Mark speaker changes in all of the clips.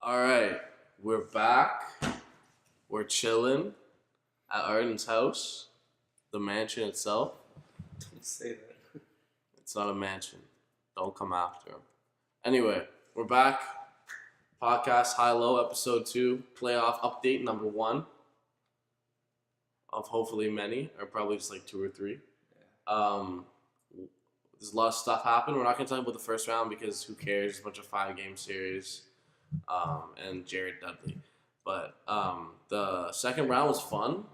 Speaker 1: All right, we're back. We're chilling at Artin's house, the mansion itself.
Speaker 2: Don't say that.
Speaker 1: It's not a mansion. Don't come after him. Anyway, we're back. Podcast High Low, episode 2, playoff update number 1 of hopefully many, or probably just like 2 or 3.
Speaker 2: Yeah.
Speaker 1: There's a lot of stuff happened. We're not going to talk about the first round because who cares? It's a bunch of 5-game series. And Jared Dudley. But the second round was fun.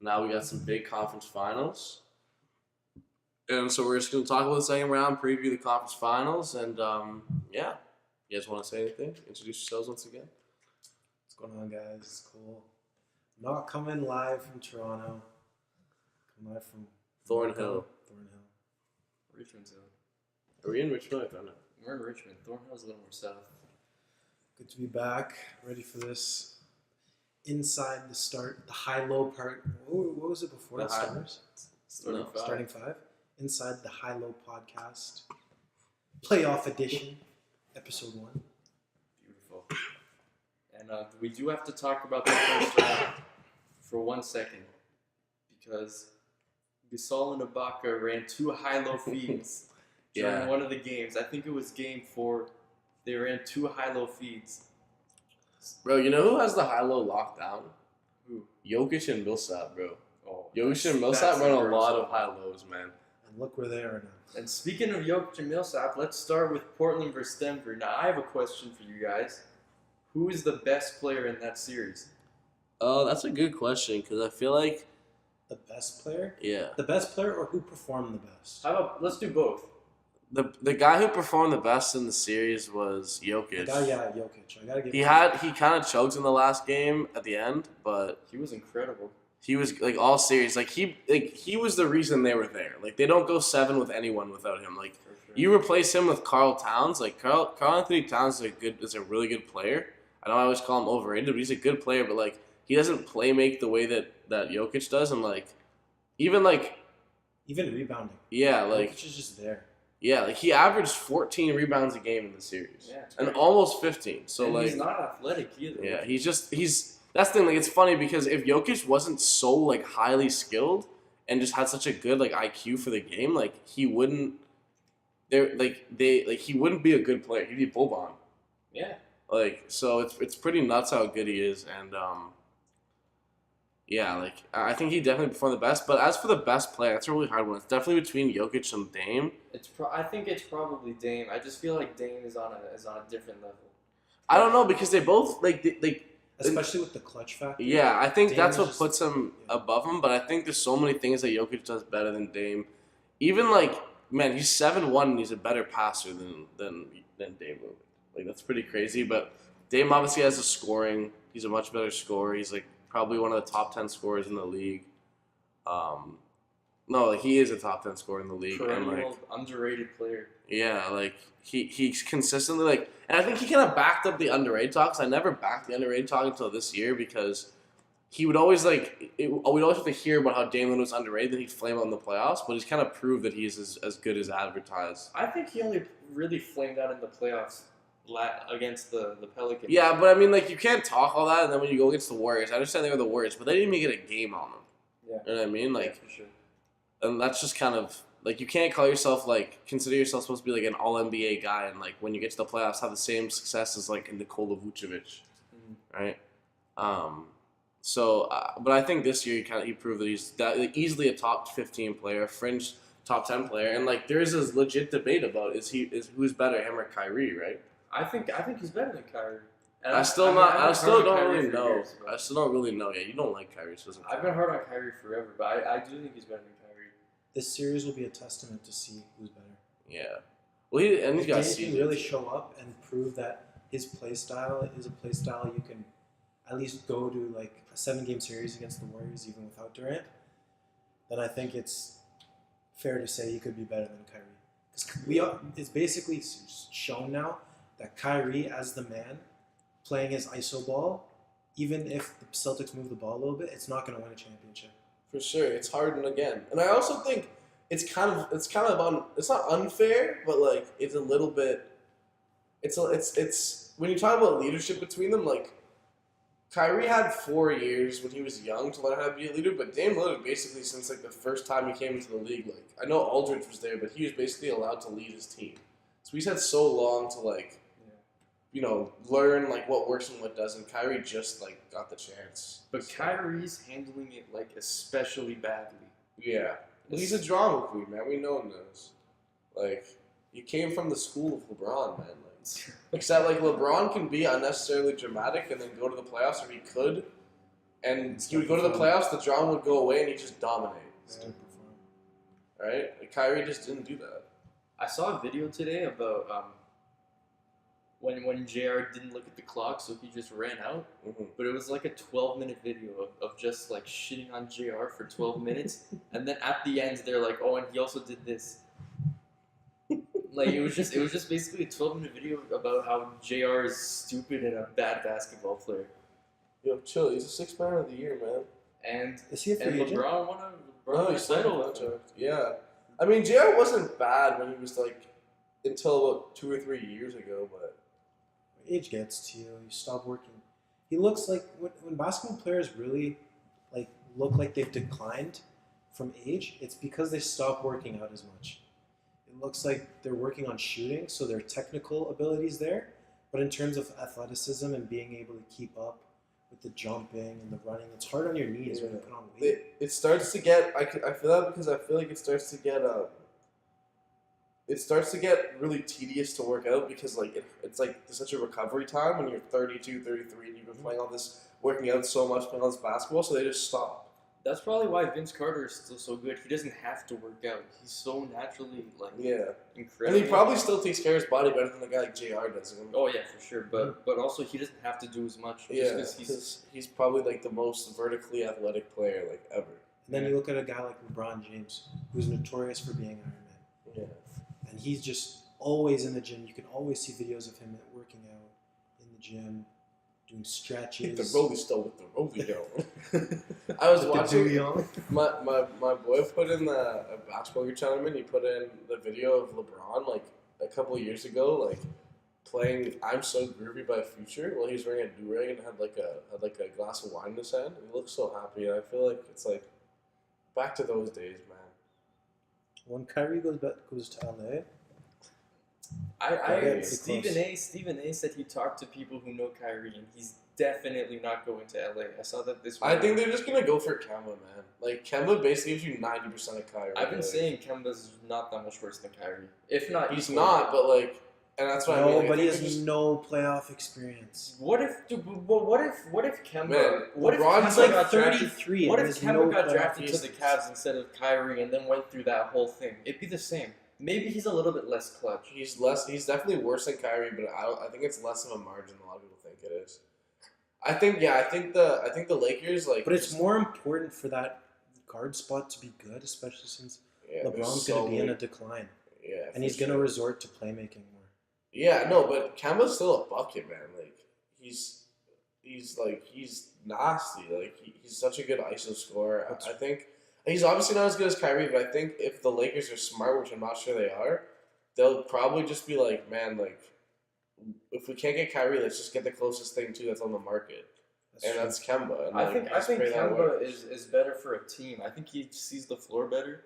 Speaker 1: Now we got some big conference finals. And so we're just going to talk about the second round, preview the conference finals, and yeah. You guys want to say anything? Introduce yourselves once again.
Speaker 3: What's going on, guys? It's cool. Not coming live from Toronto. Coming live from
Speaker 1: Thornhill.
Speaker 2: Richmond's Hill.
Speaker 1: Are we in Richmond? I don't know.
Speaker 2: We're in Richmond. Thornhill's a little more south.
Speaker 3: Good to be back. Ready for this. Inside the start, the high-low part. What was it before
Speaker 1: The
Speaker 3: it
Speaker 1: high-
Speaker 3: starts?
Speaker 2: Starting five.
Speaker 3: Inside the high-low podcast. Playoff edition. Episode 1.
Speaker 2: Beautiful. And we do have to talk about the first round for 1 second. Because Gasol and Ibaka ran 2 high-low feeds during
Speaker 1: Yeah.
Speaker 2: one of the games. I think it was game 4. They ran 2 high-low feeds.
Speaker 1: Bro, you know who has the high-low lockdown?
Speaker 2: Who?
Speaker 1: Jokic and Millsap, bro.
Speaker 2: Oh,
Speaker 1: Jokic and
Speaker 2: that's
Speaker 1: Millsap run a lot
Speaker 2: embarrassing.
Speaker 1: of high-lows, man.
Speaker 3: And look where they are now.
Speaker 2: And speaking of Jokic and Millsap, let's start with Portland versus Denver. Now, I have a question for you guys. Who is the best player in that series?
Speaker 1: Oh, that's a good question because I feel like,
Speaker 3: The best player?
Speaker 1: yeah.
Speaker 3: The best player or who performed the best?
Speaker 2: How about, let's do both.
Speaker 1: The guy who performed the best in the series was Jokic.
Speaker 3: Jokic. I gotta give
Speaker 1: He kind of choked in the last game at the end, but
Speaker 2: He was incredible.
Speaker 1: he was like all series. He was the reason they were there. Like they don't go 7 with anyone without him. Like
Speaker 2: For sure.
Speaker 1: you replace him with Karl Towns. Like Karl Anthony Towns is a really good player. I know I always call him overrated, but he's a good player. But like he doesn't play make the way that Jokic does, and like even
Speaker 3: rebounding.
Speaker 1: yeah, like
Speaker 3: Jokic is just there.
Speaker 1: yeah, like he averaged 14 rebounds a game in the series,
Speaker 2: Yeah, it's
Speaker 1: and
Speaker 2: great.
Speaker 1: almost 15. So
Speaker 2: And
Speaker 1: like
Speaker 2: he's not athletic either.
Speaker 1: yeah, he's that's the thing. Like it's funny because if Jokic wasn't so like highly skilled and just had such a good like IQ for the game, like he wouldn't he wouldn't be a good player. He'd be Boban.
Speaker 2: Yeah.
Speaker 1: Like so it's pretty nuts how good he is, and yeah, like I think he definitely performed the best. But as for the best player, that's a really hard one. It's definitely between Jokic and Dame.
Speaker 2: I think it's probably Dame. I just feel like Dame is on a different level.
Speaker 1: I don't know because they both
Speaker 3: Especially with the clutch factor.
Speaker 1: yeah, I think
Speaker 3: Dame
Speaker 1: that's
Speaker 3: is
Speaker 1: what
Speaker 3: just-
Speaker 1: puts him
Speaker 3: yeah.
Speaker 1: above him. But I think there's so many things that Jokic does better than Dame. Even like, man, he's 7'1" and he's a better passer than Dame. Like that's pretty crazy. But Dame obviously has the scoring. He's a much better scorer. He's like probably one of the top 10 scorers in the league. No, like he is a top 10 scorer in the league. And like
Speaker 2: Perennial underrated player.
Speaker 1: yeah, like he's consistently like, and I think he kind of backed up the underrated talk. 'Cause I never backed the underrated talk until this year because he would always we'd always have to hear about how Dame was underrated, then he'd flame out in the playoffs. But he's kind of proved that he's as good as advertised.
Speaker 2: I think he only really flamed out in the playoffs against the Pelicans.
Speaker 1: Yeah, but I mean, like you can't talk all that, and then when you go against the Warriors, I understand they were the Warriors, but they didn't even get a game on them.
Speaker 2: Yeah.
Speaker 1: You know what I mean? Like,
Speaker 2: yeah, for sure.
Speaker 1: and that's just kind of like you can't call yourself consider yourself supposed to be like an All NBA guy, and like when you get to the playoffs, have the same success as like Nikola Vucevic, right? So, but I think this year he proved that he's easily a top 15 player, fringe top 10 player, and like there is this legit debate about is who's better, him or Kyrie, right?
Speaker 2: I think he's better than Kyrie. And
Speaker 1: I still
Speaker 2: I've been
Speaker 1: don't
Speaker 2: hard on Kyrie
Speaker 1: really
Speaker 2: for
Speaker 1: know.
Speaker 2: years, but
Speaker 1: I still don't really know. Yeah, you don't like Kyrie, so
Speaker 2: I've been hard on Kyrie forever, but I do think he's better than Kyrie.
Speaker 3: This series will be a testament to see who's better.
Speaker 1: Yeah. Well, he's
Speaker 3: If
Speaker 1: got
Speaker 3: Dame
Speaker 1: seasons.
Speaker 3: can really show up and prove that his play style is a play style you can at least go to like a 7-game series against the Warriors even without Durant, then I think it's fair to say he could be better than Kyrie. Because it's basically shown now that Kyrie as the man playing his ISO ball, even if the Celtics move the ball a little bit, it's not going to win a championship.
Speaker 1: For sure, it's Harden again, and I also think it's kind of it's not unfair, but like it's a little bit it's when you talk about leadership between them, like Kyrie had 4 years when he was young to learn how to be a leader, but Dame Lillard basically since like the first time he came into the league, like I know Aldridge was there, but he was basically allowed to lead his team. So he's had so long to like, learn like what works and what doesn't. Kyrie just like got the chance.
Speaker 2: But Kyrie's handling it like especially badly.
Speaker 1: Yeah, well, he's a drama queen, man. We know him this. Like he came from the school of LeBron, man. Like, except like LeBron can be unnecessarily dramatic and then go to the playoffs, or he could, and he would go to the playoffs, the drama would go away, and he just dominate.
Speaker 3: Still perform.
Speaker 1: Right? Like, Kyrie just didn't do that.
Speaker 2: I saw a video today about when JR didn't look at the clock, so he just ran out.
Speaker 1: Mm-hmm.
Speaker 2: But it was like a 12-minute video of just like shitting on JR for 12 minutes, and then at the end they're like, oh, and he also did this. Like it was just basically a 12-minute video about how JR is stupid and a bad basketball player.
Speaker 1: Yo, chill. He's a 6th man of the year, man.
Speaker 2: And
Speaker 3: Is he a free agent?
Speaker 2: LeBron won
Speaker 1: No,
Speaker 2: a
Speaker 1: he's still
Speaker 2: title
Speaker 1: a
Speaker 2: with him.
Speaker 1: contract. Yeah. I mean, JR wasn't bad when he was like until about 2 or 3 years ago, but
Speaker 3: Age gets to you. You stop working. He looks like when basketball players really like look like they've declined from age. It's because they stop working out as much. It looks like they're working on shooting, so their technical abilities there. But in terms of athleticism and being able to keep up with the jumping and the running, it's hard on your knees when you put on weight.
Speaker 1: it starts to get. I feel that because I feel like it starts to get really tedious to work out because like it's like such a recovery time when you're 32, 33, and you've been playing all this, working out so much, playing all this basketball, so they just stop.
Speaker 2: That's probably why Vince Carter is still so good. He doesn't have to work out. He's so naturally like
Speaker 1: Yeah.
Speaker 2: incredible.
Speaker 1: And he probably still takes care of his body better than a guy like JR does.
Speaker 2: Oh yeah, for sure. But also he doesn't have to do as much.
Speaker 1: Yeah,
Speaker 2: just 'cause
Speaker 1: he's probably like the most vertically athletic player like ever.
Speaker 3: And then you look at a guy like LeBron James, who's notorious for being Iron Man.
Speaker 1: Yeah.
Speaker 3: And he's just always in the gym. You can always see videos of him working out in the gym, doing stretches.
Speaker 1: The rolly stole with the rolly dough. I was watching my boy put in a basketball tournament. He put in the video of LeBron like a couple years ago, like playing "I'm So Groovy" by Future while he was wearing a do-rag and had like a glass of wine in his hand. He looked so happy, and I feel like it's like back to those days, man.
Speaker 3: When Kyrie goes to LA,
Speaker 2: Stephen A said he talked to people who know Kyrie, and he's definitely not going to LA. I saw that this
Speaker 1: I
Speaker 2: morning.
Speaker 1: think they're just gonna go for Kemba, man. Like Kemba basically gives you 90% of Kyrie.
Speaker 2: I've been
Speaker 1: like,
Speaker 2: saying Kemba's not that much worse than Kyrie. If not,
Speaker 1: he's
Speaker 2: equal.
Speaker 1: not, but like, and that's what I mean.
Speaker 3: no,
Speaker 1: Like,
Speaker 3: but
Speaker 1: I
Speaker 3: he
Speaker 1: think
Speaker 3: has
Speaker 1: they're just-
Speaker 3: no playoff experience.
Speaker 2: What if Kemba?
Speaker 1: Man,
Speaker 2: what if
Speaker 1: LeBron's
Speaker 2: Kemba
Speaker 3: He's like
Speaker 2: got drafted?
Speaker 3: 33.
Speaker 2: What
Speaker 3: and
Speaker 2: if
Speaker 3: has no
Speaker 2: Kemba got
Speaker 3: playoff
Speaker 2: drafted to the
Speaker 3: experience.
Speaker 2: Cavs instead of Kyrie, and then went through that whole thing? It'd be the same. Maybe he's a little bit less clutch.
Speaker 1: He's definitely worse than Kyrie, but I think it's less of a margin than a lot of people think it is. I think the Lakers like.
Speaker 3: But it's more important for that guard spot to be good, especially since
Speaker 1: yeah, they're
Speaker 3: LeBron's
Speaker 1: so
Speaker 3: going to be in a
Speaker 1: weak.
Speaker 3: decline.
Speaker 1: Yeah,
Speaker 3: And he's going to resort to playmaking more.
Speaker 1: Yeah, no, but Kemba's still a bucket, man. Like he's nasty. Like he's such a good ISO scorer. I think he's obviously not as good as Kyrie, but I think if the Lakers are smart, which I'm not sure they are, they'll probably just be like, man, like if we can't get Kyrie, let's just get the closest thing to that's on the market, and
Speaker 3: true.
Speaker 1: that's Kemba. And
Speaker 2: I
Speaker 1: like,
Speaker 2: think
Speaker 1: let's pray that
Speaker 2: Kemba
Speaker 1: works.
Speaker 2: is better for a team. I think he sees the floor better,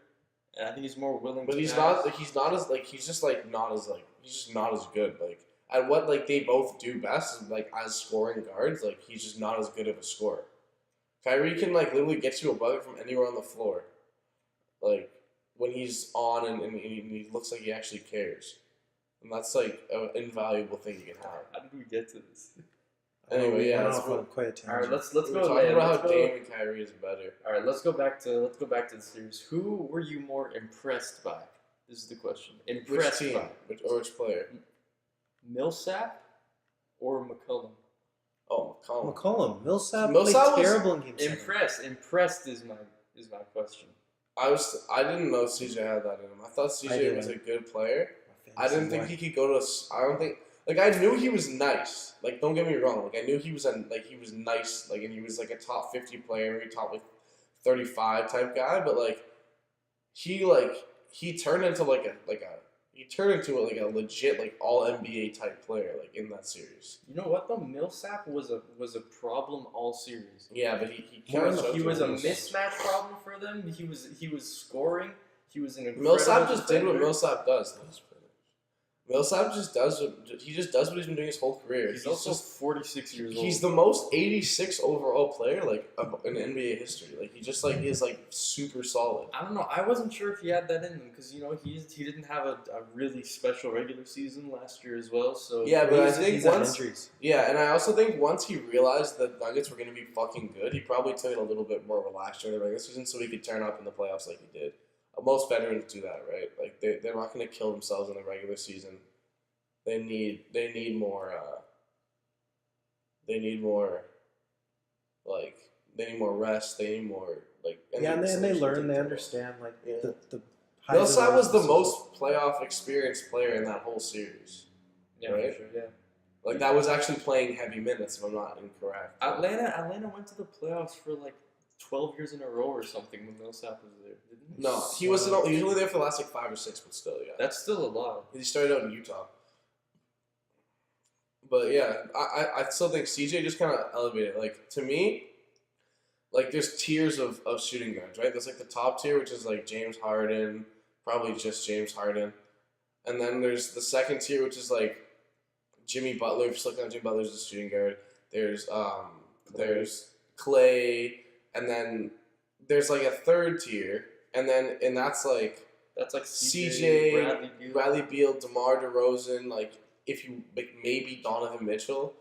Speaker 2: and I think he's more willing.
Speaker 1: But
Speaker 2: to
Speaker 1: he's
Speaker 2: pass.
Speaker 1: not. He's not as like. He's just like not as like. He's just not as good. Like at what like they both do best, like as scoring guards. Like he's just not as good of a scorer. Kyrie can like literally get you a bucket from anywhere on the floor. Like when he's on and he looks like he actually cares, and that's like an invaluable thing you can have.
Speaker 2: How did we get to this?
Speaker 1: Anyway,
Speaker 3: we
Speaker 1: yeah,
Speaker 3: went
Speaker 1: that's
Speaker 3: off
Speaker 1: what-
Speaker 3: on quite a tangent.
Speaker 2: All right, let's
Speaker 1: We're
Speaker 2: go.
Speaker 1: talking about
Speaker 2: let's
Speaker 1: how
Speaker 2: go.
Speaker 1: Dame and Kyrie is better.
Speaker 2: All right, let's go back to the series. Who were you more impressed by? This is the question.
Speaker 1: Which
Speaker 2: Impressed
Speaker 1: team?
Speaker 2: by
Speaker 1: Which player?
Speaker 2: Millsap or McCollum?
Speaker 1: Oh, McCollum.
Speaker 3: McCollum. Millsap
Speaker 1: Millsap
Speaker 3: played
Speaker 1: was
Speaker 3: terrible in Game 7.
Speaker 2: Impressed is my question.
Speaker 1: I didn't know CJ had that in him. I thought
Speaker 3: I
Speaker 1: CJ was a
Speaker 3: didn't.
Speaker 1: good player.
Speaker 3: My
Speaker 1: I didn't
Speaker 3: fantasy
Speaker 1: think
Speaker 3: boy.
Speaker 1: he could go to. I don't think. Like I knew he was nice. Like don't get me wrong. Like I knew he was he was nice. Like and he was like a top 50 player, maybe top 35 type guy. But he turned into he turned into like a legit like all NBA type player like in that series.
Speaker 2: You know what though? Millsap was a problem all series.
Speaker 1: Yeah, but he kind of
Speaker 2: He was a mismatch problem for them. He was scoring. He was an incredible
Speaker 1: Millsap just did what
Speaker 2: defender.
Speaker 1: Millsap does. Millsap just does what he's been doing his whole career.
Speaker 2: He's also 46 years old.
Speaker 1: He's the most 86 overall player like in NBA history. Like he just like is like super solid.
Speaker 2: I don't know. I wasn't sure if he had that in him because you know he didn't have a really special regular season last year as well. So
Speaker 1: Yeah, but I think
Speaker 3: he's had
Speaker 1: once
Speaker 3: injuries.
Speaker 1: yeah, and I also think once he realized that Nuggets were going to be fucking good, he probably took it a little bit more relaxed during the regular season so he could turn up in the playoffs like he did. Most veterans do that, right? Like they're not going to kill themselves in the regular season. They need more rest. They need more like.
Speaker 3: Yeah, and they learn, they
Speaker 1: well.
Speaker 3: understand like
Speaker 1: Yeah.
Speaker 3: the. highs and
Speaker 1: Millsap
Speaker 3: lows
Speaker 1: was
Speaker 3: of
Speaker 1: the
Speaker 3: season.
Speaker 1: most playoff experienced player in that whole series.
Speaker 2: yeah,
Speaker 1: right?
Speaker 2: for sure, yeah.
Speaker 1: Like that was actually playing heavy minutes, if I'm not incorrect.
Speaker 2: Atlanta went to the playoffs for like 12 years in a row or something when Millsap was there, didn't he?
Speaker 1: No, he was only there for the last like 5 or 6, but still, yeah.
Speaker 2: That's still a lot.
Speaker 1: He started out in Utah. But yeah, I still think CJ just kind of elevated. Like to me, like there's tiers of shooting guards, right? There's like the top tier, which is like James Harden, probably just James Harden, and then there's the second tier, which is like Jimmy Butler. If you look at Jimmy Butler's a shooting guard. There's Clay, and then there's like a third tier, and that's like CJ, Bradley Beal, DeMar DeRozan, like if you like maybe Donovan Mitchell,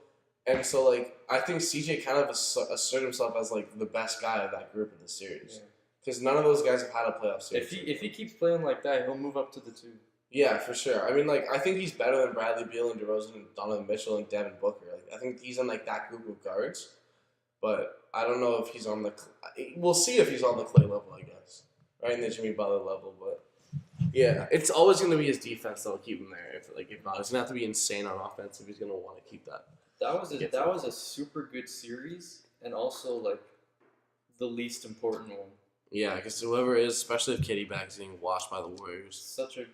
Speaker 1: and so like I think CJ kind of asserted himself as like the best guy of that group in the series because none of those guys have had a playoff series.
Speaker 2: If he keeps playing like that, he'll move up to the 2.
Speaker 1: Yeah, for sure. I mean, like I think he's better than Bradley Beal and DeRozan and Donovan Mitchell and Devin Booker. Like I think he's in like that group of guards, but I don't know if he's on the. We'll see if he's on the Clay level, I guess, right in the Jimmy Butler level, but. Yeah, it's always going to be his defense that'll keep him there. If not, he's going to have to be insane on offense if he's going to want to keep that.
Speaker 2: That was a super good series, and also like the least important one.
Speaker 1: Yeah, because whoever it is, especially if Kitty Bag's getting washed by the Warriors.
Speaker 2: Such a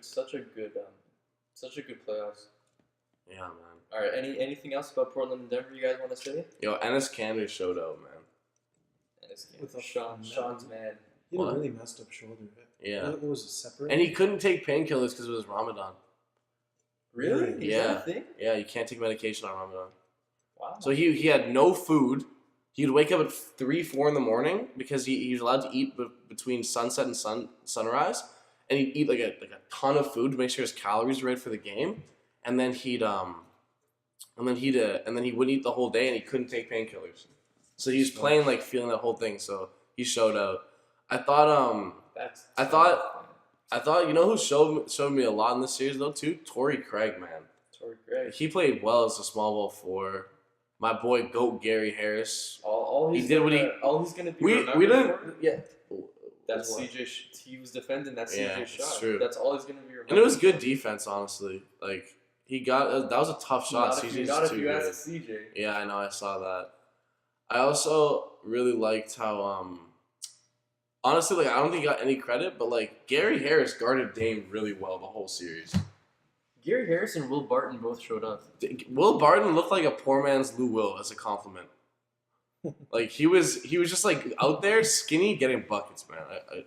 Speaker 2: good playoffs.
Speaker 1: Yeah, man.
Speaker 2: All right, anything else about Portland and Denver you guys want to say?
Speaker 1: Yo, Enes Kanter showed out, man.
Speaker 2: With Sean's man.
Speaker 3: He had a really messed up shoulder.
Speaker 1: Yeah.
Speaker 3: What was it, separate?
Speaker 1: And he couldn't take painkillers because it was Ramadan.
Speaker 2: Really? Is
Speaker 1: Yeah.
Speaker 2: that a thing?
Speaker 1: Yeah, you can't take medication on Ramadan.
Speaker 2: Wow.
Speaker 1: So he had no food. He'd wake up at 3, 4 in the morning because he was allowed to eat between sunset and sunrise, and he'd eat like a ton of food to make sure his calories were right for the game, and then he wouldn't eat the whole day, and he couldn't take painkillers. So he was playing like feeling that whole thing. So he showed out. I thought you know who showed me a lot in this series though too? Torrey Craig, man.
Speaker 2: Torrey Craig.
Speaker 1: He played well as a small ball 4. My boy Goat Gary Harris.
Speaker 2: All he's gonna be
Speaker 1: We
Speaker 2: remembered for.
Speaker 1: yeah.
Speaker 2: That's CJ. He was defending that CJ
Speaker 1: Yeah,
Speaker 2: shot.
Speaker 1: it's true.
Speaker 2: That's all he's gonna be remembered.
Speaker 1: And it was good defense, honestly. Like he got that was a tough shot.
Speaker 2: Not if you
Speaker 1: good.
Speaker 2: ask CJ.
Speaker 1: Yeah, I know. I saw that. I also really liked how honestly, like I don't think he got any credit, but like Gary Harris guarded Dame really well the whole series.
Speaker 2: Gary Harris and Will Barton both showed up.
Speaker 1: Will Barton looked like a poor man's Lou Will as a compliment. Like he was just like out there skinny getting buckets, man.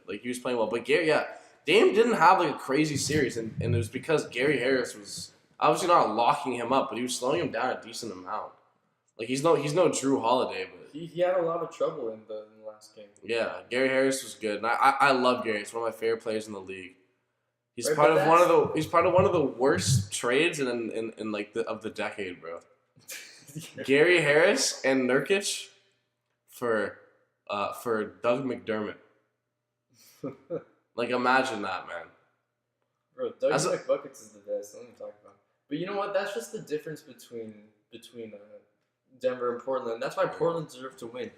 Speaker 1: Like he was playing well, but Dame didn't have like a crazy series, and it was because Gary Harris was obviously not locking him up, but he was slowing him down a decent amount. Like he's no Drew Holiday, but
Speaker 2: he had a lot of trouble in the last game.
Speaker 1: Yeah, Gary Harris was good, and I love Gary. He's one of my favorite players in the league. He's
Speaker 2: Right,
Speaker 1: part
Speaker 2: but
Speaker 1: of one of the worst trades in like of the decade, bro. Gary Harris and Nurkic for Doug McDermott. Like imagine that, man.
Speaker 2: Bro, Doug McBuckets is the best. Let me talk about it. But you know what? That's just the difference between Denver and Portland. That's why Portland deserved to win.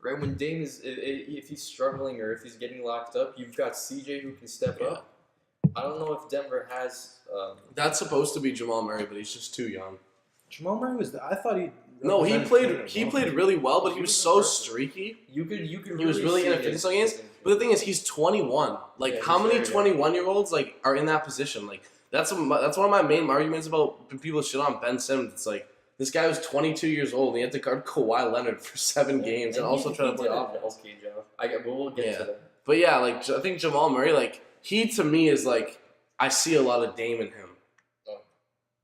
Speaker 2: Right when Dame if he's struggling or if he's getting locked up, you've got CJ who can step up. I don't know if Denver has.
Speaker 1: That's supposed to be Jamal Murray, but he's just too young.
Speaker 3: Jamal Murray was. I thought he.
Speaker 1: No, he played really well, but he was so streaky.
Speaker 2: You could.
Speaker 1: He was really inefficient in some games. But the thing is, he's 21. Like, how many 21-year-olds like are in that position? Like, That's one of my main arguments about people shit on Ben Simmons. It's like this guy was 22 years old and he had to guard Kawhi Leonard for 7 games and also try to play offense.
Speaker 2: Okay, Joe. But we'll get to that.
Speaker 1: But yeah, like I think Jamal Murray, like he to me is like I see a lot of Dame in him.
Speaker 2: Oh.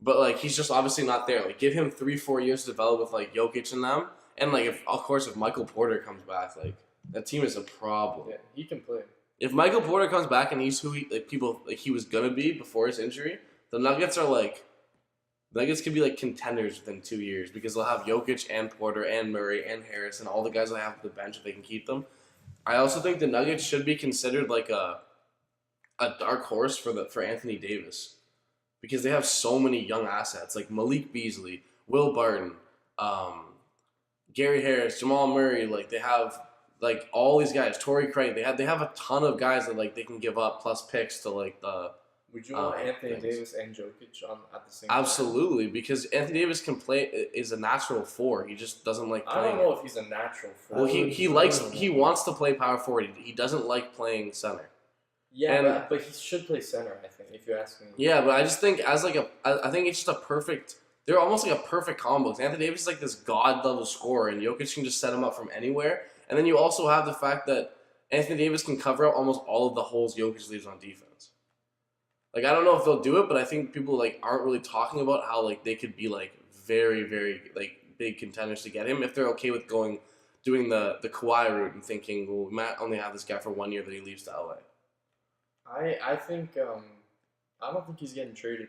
Speaker 1: But like he's just obviously not there. Like give him 3-4 years to develop with like Jokic and them, and like if Michael Porter comes back, like that team is a problem.
Speaker 2: Yeah, he can play.
Speaker 1: If Michael Porter comes back and he's who he was gonna be before his injury, the Nuggets could be like contenders within 2 years because they'll have Jokic and Porter and Murray and Harris and all the guys they have at the bench if they can keep them. I also think the Nuggets should be considered like a dark horse for Anthony Davis because they have so many young assets like Malik Beasley, Will Barton, Gary Harris, Jamal Murray. Like they have like all these guys, Torrey Craig. They have a ton of guys that like they can give up plus picks to like the.
Speaker 2: Would you want Anthony Davis and Jokic at the same
Speaker 1: Absolutely,
Speaker 2: time?
Speaker 1: because Anthony Davis can play is a natural 4. He just doesn't like playing.
Speaker 2: I don't know if he's a natural 4.
Speaker 1: Well, he wants to play power forward. He doesn't like playing center.
Speaker 2: Yeah, but he should play center, I think, if you ask me.
Speaker 1: Yeah, but I just think I think it's just a perfect. They're almost like a perfect combo. Anthony Davis is like this god level scorer, and Jokic can just set him up from anywhere. And then you also have the fact that Anthony Davis can cover up almost all of the holes Jokic leaves on defense. Like I don't know if they'll do it, but I think people like aren't really talking about how like they could be like very, very like big contenders to get him if they're okay with doing the Kawhi route and thinking, well, we might only have this guy for 1 year that he leaves to LA.
Speaker 2: I think I don't think he's getting traded.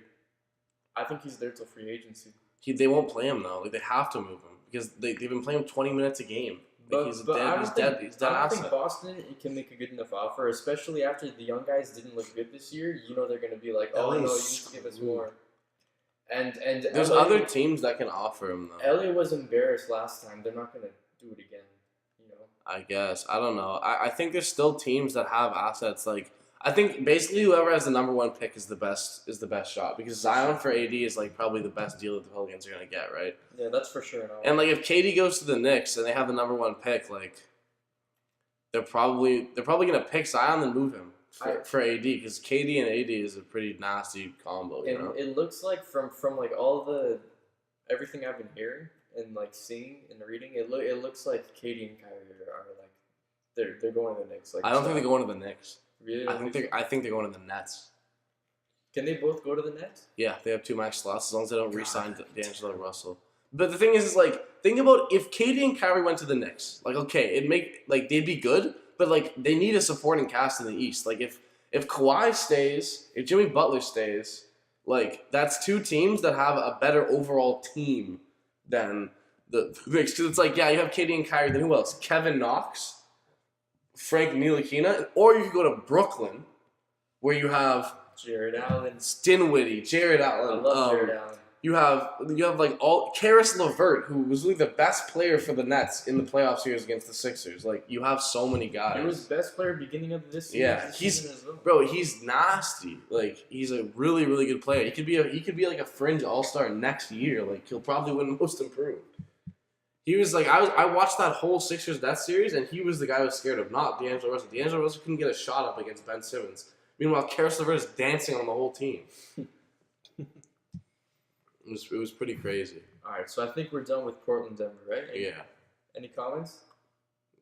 Speaker 2: I think he's there till free agency.
Speaker 1: They won't play him though. Like they have to move him because they've been playing him 20 minutes a game. Like,
Speaker 2: He's dead.
Speaker 1: He's
Speaker 2: I
Speaker 1: dead.
Speaker 2: don't think Boston can make a good enough offer, especially after the young guys didn't look good this year. You know they're going to be like, oh no, you need to give us more. And
Speaker 1: there's other teams that can offer him though.
Speaker 2: LA was embarrassed last time. They're not going to do it again. You know.
Speaker 1: I guess I don't know. I think there's still teams that have assets. Like I think basically whoever has the number 1 pick is the best shot because Zion for AD is like probably the best deal that the Pelicans are gonna get, right?
Speaker 2: Yeah, that's for sure.
Speaker 1: And like if KD goes to the Knicks and they have the number 1 pick, like they're probably gonna pick Zion and move him for AD because KD and AD is a pretty nasty combo. You know?
Speaker 2: It looks like from like all the everything I've been hearing and like seeing and reading, it looks like KD and Kyrie are like they're going to the Knicks. Like
Speaker 1: I don't think they're going to the Knicks.
Speaker 2: Really?
Speaker 1: I think they're going to the Nets.
Speaker 2: Can they both go to the Nets?
Speaker 1: Yeah, they have 2 max slots as long as they don't re-sign D'Angelo Russell. But the thing is like think about if KD and Kyrie went to the Knicks. Like okay, they'd be good, but like they need a supporting cast in the East. Like if Kawhi stays, if Jimmy Butler stays, like that's 2 teams that have a better overall team than the Knicks. Because it's like yeah, you have KD and Kyrie. Then who else? Kevin Knox. Frank Ntilikina, or you could go to Brooklyn, where you have
Speaker 2: Jared Allen,
Speaker 1: Dinwiddie, Jared Allen.
Speaker 2: I love Jared Allen.
Speaker 1: You have like all Karis LeVert, who was really the best player for the Nets in the playoff series against the Sixers. Like you have so many guys.
Speaker 2: He was best player beginning of this season.
Speaker 1: Yeah, he's nasty. Like he's a really, really good player. He could be like a fringe all-star next year. Like he'll probably win Most Improved. He was like I watched that whole Sixers Nets series, and he was the guy I was scared of, not D'Angelo Russell. D'Angelo Russell couldn't get a shot up against Ben Simmons. Meanwhile, Karis LeVert is dancing on the whole team. It was pretty crazy.
Speaker 2: All right, so I think we're done with Portland, Denver, right?
Speaker 1: Yeah.
Speaker 2: Any comments?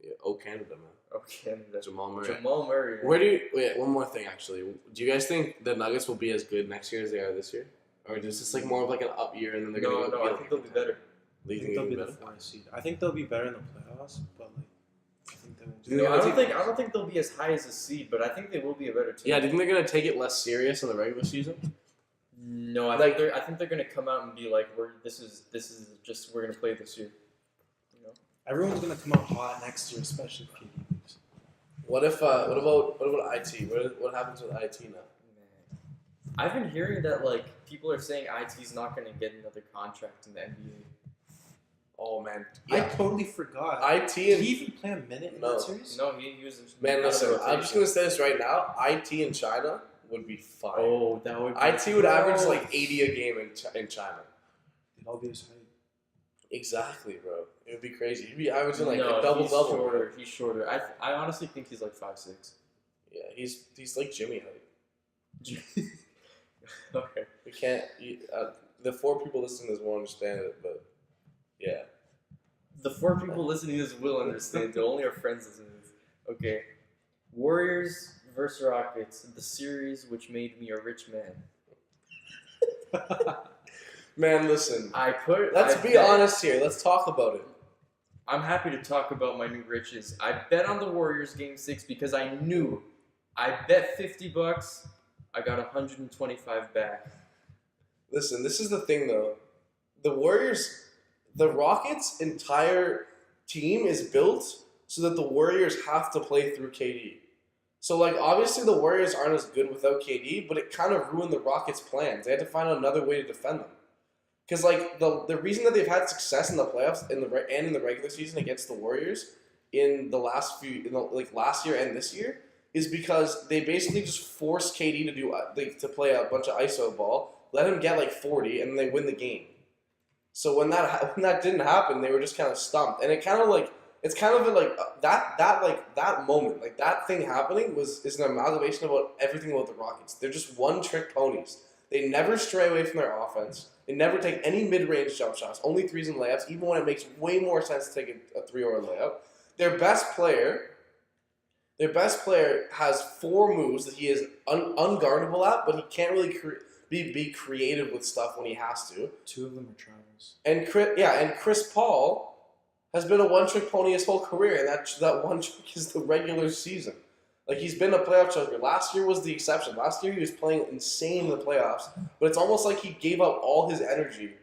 Speaker 1: Yeah. Oh, Canada, man.
Speaker 2: Oh, Canada.
Speaker 1: Jamal Murray.
Speaker 2: Jamal Murray.
Speaker 1: Wait, one more thing, actually. Do you guys think the Nuggets will be as good next year as they are this year? Or is this like more of like an up year and then they're going to
Speaker 2: No, I think they'll be better.
Speaker 3: I think they'll be the 4th seed. I think they'll be better in the playoffs, but like I think
Speaker 2: I don't think they'll be as high as a seed, but I think they will be a better team.
Speaker 1: Yeah, do you think they're gonna take it less serious in the regular season?
Speaker 2: No, I think they're gonna come out and be like, we're gonna play this year. You know?
Speaker 3: Everyone's gonna come out hot next year, especially if KD leaves.
Speaker 1: What about IT? What happens with IT now?
Speaker 2: I've been hearing that like people are saying IT's not gonna get another contract in the NBA.
Speaker 1: Oh man,
Speaker 3: I totally forgot.
Speaker 1: Did
Speaker 3: he even play a minute in that series?
Speaker 2: No, he was.
Speaker 1: Man, listen, I'm just gonna say this right now. IT in China would be fine.
Speaker 2: Oh, that would.
Speaker 1: IT would average like 80 a game in China.
Speaker 3: They'd all be his height.
Speaker 1: Exactly, bro. It would be crazy. He'd be averaging like
Speaker 2: a
Speaker 1: double.
Speaker 2: He's shorter. I honestly think he's like 5'6".
Speaker 1: Yeah, he's like Jimmy height.
Speaker 2: Okay.
Speaker 1: We can't. The 4 people listening to this won't understand it, but yeah.
Speaker 2: The 4 people listening to this will understand. They'll only our friends listening to this. Okay. Warriors versus Rockets, the series which made me a rich man.
Speaker 1: Man, listen. Let's be honest here. Let's talk about it.
Speaker 2: I'm happy to talk about my new riches. I bet on the Warriors game 6 because I knew. I bet $50. I got 125 back.
Speaker 1: Listen, this is the thing though. The Rockets' entire team is built so that the Warriors have to play through KD. So, like, obviously the Warriors aren't as good without KD, but it kind of ruined the Rockets' plans. They had to find another way to defend them. Because, like, the reason that they've had success in the playoffs and in the regular season against the Warriors in the last last year and this year is because they basically just forced KD to play a bunch of ISO ball, let him get like 40, and they win the game. So when that didn't happen, they were just kind of stumped, and that moment, like that thing happening is an amalgamation about everything about the Rockets. They're just one-trick ponies. They never stray away from their offense. They never take any mid-range jump shots, only threes and layups, even when it makes way more sense to take a 3 or a layup. Their best player has 4 moves that he is unguardable at, but he can't really be creative with stuff when he has to.
Speaker 3: 2 of them are travels.
Speaker 1: And Chris Paul has been a one-trick pony his whole career, and that one trick is the regular season. Like, he's been a playoff choker. Last year was the exception. Last year he was playing insane in the playoffs, but it's almost like he gave up all his energy,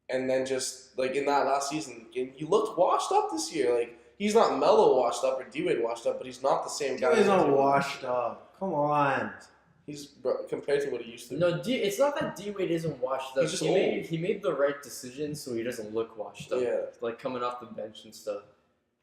Speaker 1: and then just, like, in that last season, he looked washed up this year. Like, he's not Melo washed up or D-Wade washed up, but he's not the same guy.
Speaker 3: He's not washed up. Come on.
Speaker 1: He's compared to what he used to be.
Speaker 2: No, it's not that D-Wade isn't washed up.
Speaker 1: He's just old.
Speaker 2: He made the right decision so he doesn't look washed up.
Speaker 1: Yeah.
Speaker 2: Like, coming off the bench and stuff.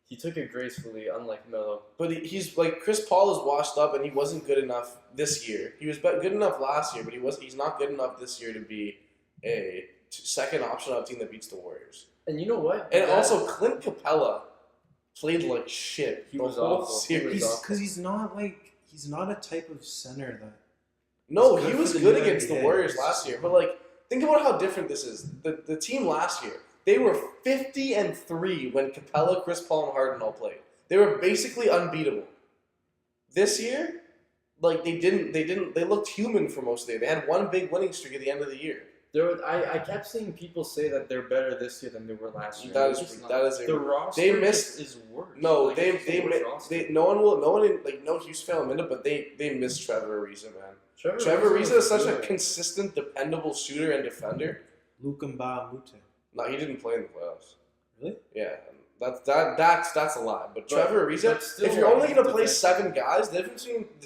Speaker 2: He took it gracefully, unlike Melo.
Speaker 1: But he's like, Chris Paul is washed up, and he wasn't good enough this year. He was good enough last year, but he's not good enough this year to be a second option on a team that beats the Warriors.
Speaker 2: And you know what?
Speaker 1: And also, Clint Capella played like shit.
Speaker 2: He was awful.
Speaker 3: Because he's not a type of center that.
Speaker 1: No,
Speaker 3: He's good
Speaker 1: he was
Speaker 3: for the
Speaker 1: good
Speaker 3: NBA.
Speaker 1: against the Warriors last year. But like, think about how different this is. The team last year, they were 50-3 when Capella, Chris Paul, and Harden all played. They were basically unbeatable. This year, like they looked human for most of the year. They had one big winning streak at the end of the year.
Speaker 2: I kept seeing people say that they're better this year than they were last year.
Speaker 1: The roster
Speaker 2: is worse.
Speaker 1: No,
Speaker 2: like,
Speaker 1: no Houston fan will admit it, but they miss Trevor Ariza, man.
Speaker 2: Trevor
Speaker 1: Ariza is such a
Speaker 2: good.
Speaker 1: consistent, dependable shooter and defender.
Speaker 3: Luka Mbah-a-Moute.
Speaker 1: No, he didn't play in the playoffs.
Speaker 3: Really?
Speaker 1: Yeah, that's a lie. But Trevor Ariza,
Speaker 2: still,
Speaker 1: if you're only going to play
Speaker 2: defense.
Speaker 1: 7 guys, the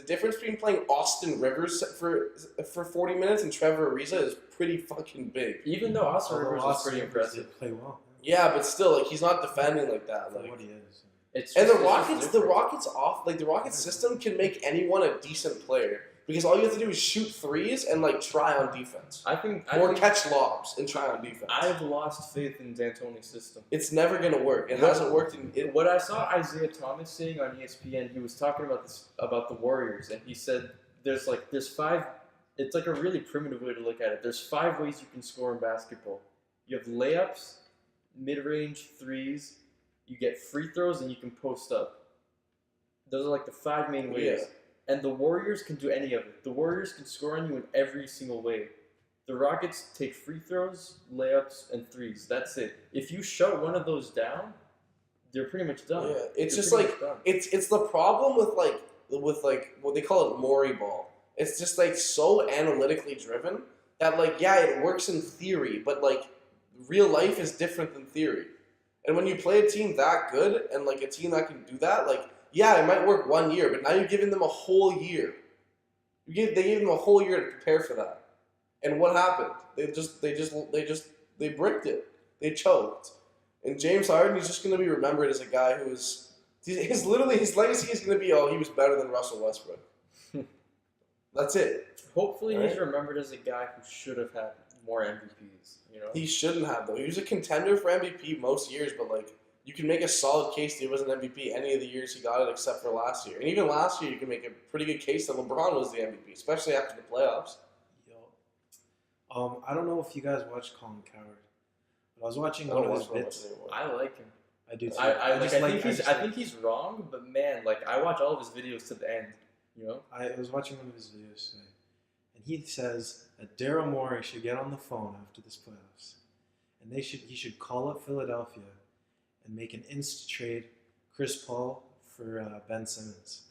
Speaker 1: difference between playing Austin Rivers for 40 minutes and Trevor Ariza is pretty fucking big.
Speaker 2: Even though Austin Rivers was pretty
Speaker 3: Rivers
Speaker 2: impressive.
Speaker 3: did play well.
Speaker 1: Yeah, but still, like, he's not defending like that.
Speaker 3: For
Speaker 1: Like,
Speaker 3: what he is.
Speaker 1: the Rockets system can make anyone a decent player because all you have to do is shoot threes and like try on defense,
Speaker 2: I think
Speaker 1: catch lobs and try on defense.
Speaker 2: I've lost faith in D'Antoni's system.
Speaker 1: It's never gonna work. It hasn't worked in.
Speaker 2: What I saw Isaiah Thomas saying on ESPN, he was talking about the Warriors, and he said there's 5. It's like a really primitive way to look at it. There's 5 ways you can score in basketball. You have layups, mid-range threes. You get free throws, and you can post up. Those are like the 5 main ways.
Speaker 1: Yeah.
Speaker 2: And the Warriors can do any of it. The Warriors can score on you in every single way. The Rockets take free throws, layups, and threes. That's it. If you shut one of those down, they're pretty much done.
Speaker 1: Yeah, it's
Speaker 2: They're
Speaker 1: just
Speaker 2: pretty
Speaker 1: like
Speaker 2: much done.
Speaker 1: it's the problem with what they call it Maury ball. It's just like so analytically driven that it works in theory, but like real life is different than theory. And when you play a team that good and like a team that can do that, it might work 1 year, but now you're giving them a whole year. They gave them a whole year to prepare for that. And what happened? They bricked it. They choked. And James Harden, he's just going to be remembered as a guy who is his legacy is going to be, he was better than Russell Westbrook. That's it.
Speaker 2: Hopefully
Speaker 1: Right?
Speaker 2: he's remembered as a guy who should have had more MVPs. You know,
Speaker 1: He shouldn't have, though. He was a contender for MVP most years, but you can make a solid case that he wasn't MVP any of the years he got it except for last year. And even last year, you can make a pretty good case that LeBron was the MVP, especially after the playoffs.
Speaker 3: Yo, I don't know if you guys watch Colin Coward, but I was watching
Speaker 1: I
Speaker 3: one
Speaker 1: don't
Speaker 3: of his
Speaker 1: watch that much
Speaker 3: bits.
Speaker 1: anymore.
Speaker 2: I like him.
Speaker 3: I do too.
Speaker 2: I think he's wrong, but man, like I watch all of his videos to the end. You know.
Speaker 3: I was watching one of his videos today, and he says that Daryl Morey should get on the phone after this playoffs, and he should call up Philadelphia and make an insta trade Chris Paul for Ben Simmons.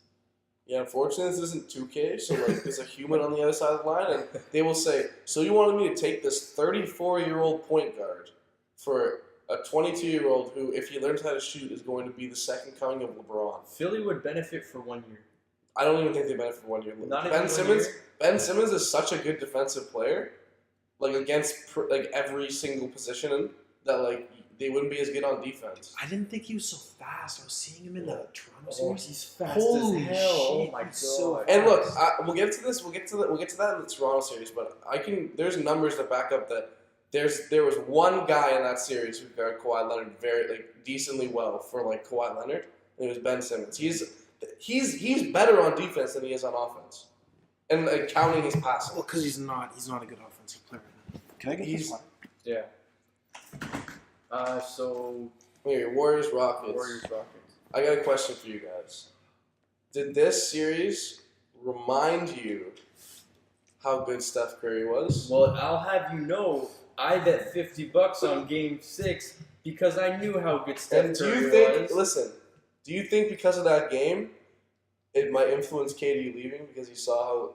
Speaker 1: Yeah, unfortunately, this isn't 2K, so like there's a human on the other side of the line, and they will say, "So you wanted me to take this 34-year-old point guard for a 22-year-old who, if he learns how to shoot, is going to be the second coming of LeBron?"
Speaker 2: Philly would benefit for 1 year.
Speaker 1: I don't even think they benefit for 1 year.
Speaker 2: Not even 1
Speaker 1: Simmons.
Speaker 2: year?
Speaker 1: Ben Simmons is such a good defensive player, like against like every single position, that like they wouldn't be as good on defense.
Speaker 3: I didn't think he was so fast. I was seeing him in the Toronto
Speaker 2: Oh,
Speaker 3: series.
Speaker 2: he's fast
Speaker 3: Holy
Speaker 2: as hell! Oh
Speaker 3: shit,
Speaker 2: my
Speaker 3: he's so
Speaker 2: god!
Speaker 1: And look, we'll get to this. We'll get to that in the Toronto series. But there's numbers that back up that there was one guy in that series who guarded Kawhi Leonard very decently well for like Kawhi Leonard, and it was Ben Simmons. He's better on defense than he is on offense, and counting his passing.
Speaker 3: Well, because he's not a good offensive player. Can I get this one?
Speaker 2: Yeah. So
Speaker 1: Here, Warriors Rockets.
Speaker 2: Warriors Rockets.
Speaker 1: I got a question for you guys. Did this series remind you how good Steph Curry was?
Speaker 2: Well, I'll have you know, I bet $50 on Game 6 because I knew how good Steph
Speaker 1: And
Speaker 2: Curry was.
Speaker 1: listen, do you think because of that game, it might influence KD leaving because he saw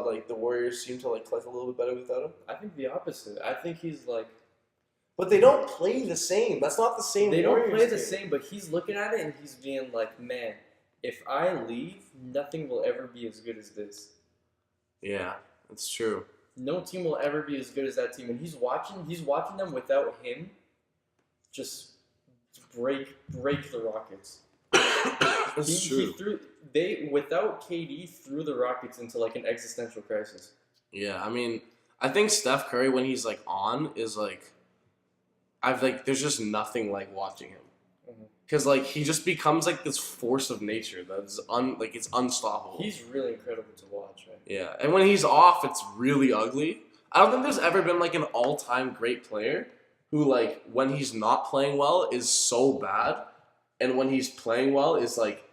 Speaker 1: like the Warriors seem to like click a little bit better without him?
Speaker 2: I think the opposite. I think he's like
Speaker 1: But they don't play the same. That's not the same.
Speaker 2: they don't
Speaker 1: Warriors
Speaker 2: play the
Speaker 1: team.
Speaker 2: same, but he's looking at it and he's being like, man, if I leave, nothing will ever be as good as this.
Speaker 1: Yeah, that's true.
Speaker 2: No team will ever be as good as that team. And he's watching them without him just break the Rockets.
Speaker 1: That's true.
Speaker 2: Without KD threw the Rockets into like an existential crisis.
Speaker 1: Yeah, I mean, I think Steph Curry when he's like on is like, there's just nothing like watching him, because like he just becomes like this force of nature that's it's unstoppable.
Speaker 2: He's really incredible to watch, right?
Speaker 1: Yeah, and when he's off, it's really ugly. I don't think there's ever been like an all-time great player who like when he's not playing well is so bad, and when he's playing well is like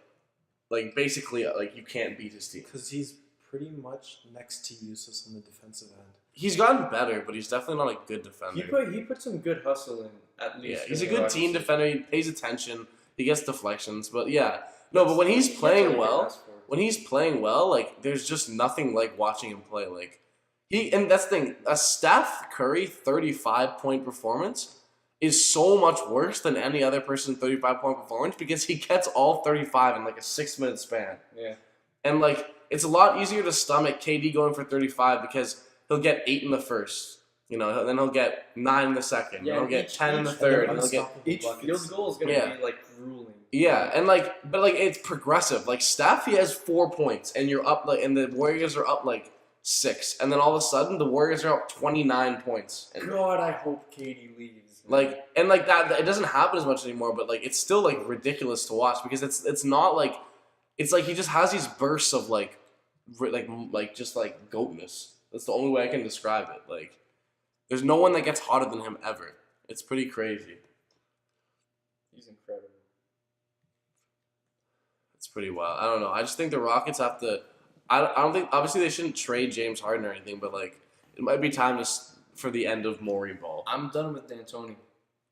Speaker 1: basically like you can't beat his team.
Speaker 3: Because he's pretty much next to useless on the defensive end.
Speaker 1: He's gotten better, but he's definitely not a good defender.
Speaker 2: He put some good hustle in at least.
Speaker 1: Yeah, he's a
Speaker 2: in the
Speaker 1: good
Speaker 2: Rockets.
Speaker 1: team defender. He pays attention. He gets deflections, but yeah, no. But when he's playing well, like there's just nothing like watching him play. Like and that's the thing. A Steph Curry 35-point performance is so much worse than any other person's 35-point performance because he gets all 35 in like a 6-minute span.
Speaker 2: Yeah,
Speaker 1: and like it's a lot easier to stomach KD going for 35 because he'll get 8 in the first. You know, then he'll get 9 in the second.
Speaker 2: Yeah,
Speaker 1: he'll get 10 in the
Speaker 3: and
Speaker 1: third.
Speaker 3: they're
Speaker 1: And he'll get
Speaker 2: each field goal is gonna be like grueling.
Speaker 1: yeah, and but it's progressive. Like Steph, he has 4 points, and you're up and the Warriors are up 6, and then all of a sudden the Warriors are up 29 points. And,
Speaker 2: God, I hope KD leaves. man.
Speaker 1: that it doesn't happen as much anymore, but it's still ridiculous to watch because it's not it's he just has these bursts of just goatness. That's the only way I can describe it. There's no one that gets hotter than him ever. It's pretty crazy.
Speaker 2: He's incredible.
Speaker 1: It's pretty wild. I don't know. I just think the Rockets have to. I don't think obviously they shouldn't trade James Harden or anything, but it might be time for the end of Morey ball.
Speaker 2: I'm done with D'Antoni.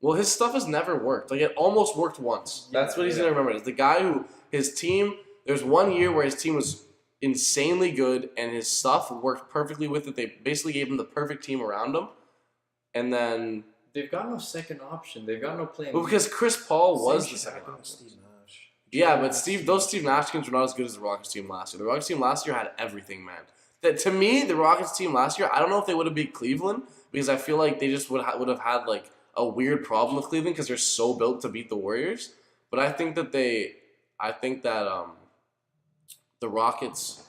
Speaker 1: Well, his stuff has never worked. It almost worked once. That's what he's gonna remember. It's the guy who his team. There's 1 year where his team was insanely good and his stuff worked perfectly with it. They basically gave him the perfect team around him, and then
Speaker 2: They've got no second option. They've got no plan.
Speaker 1: well because Chris Paul was
Speaker 3: Same
Speaker 1: the
Speaker 3: shit
Speaker 1: second
Speaker 3: happened with
Speaker 1: option.
Speaker 3: Steve Nash.
Speaker 1: Yeah, but those Steve Nash teams were not as good as the Rockets team last year. The Rockets team last year had everything, man. To me, the Rockets team last year, I don't know if they would have beat Cleveland because I feel like they just would have had a weird problem with Cleveland because they're so built to beat the Warriors. But I think that the Rockets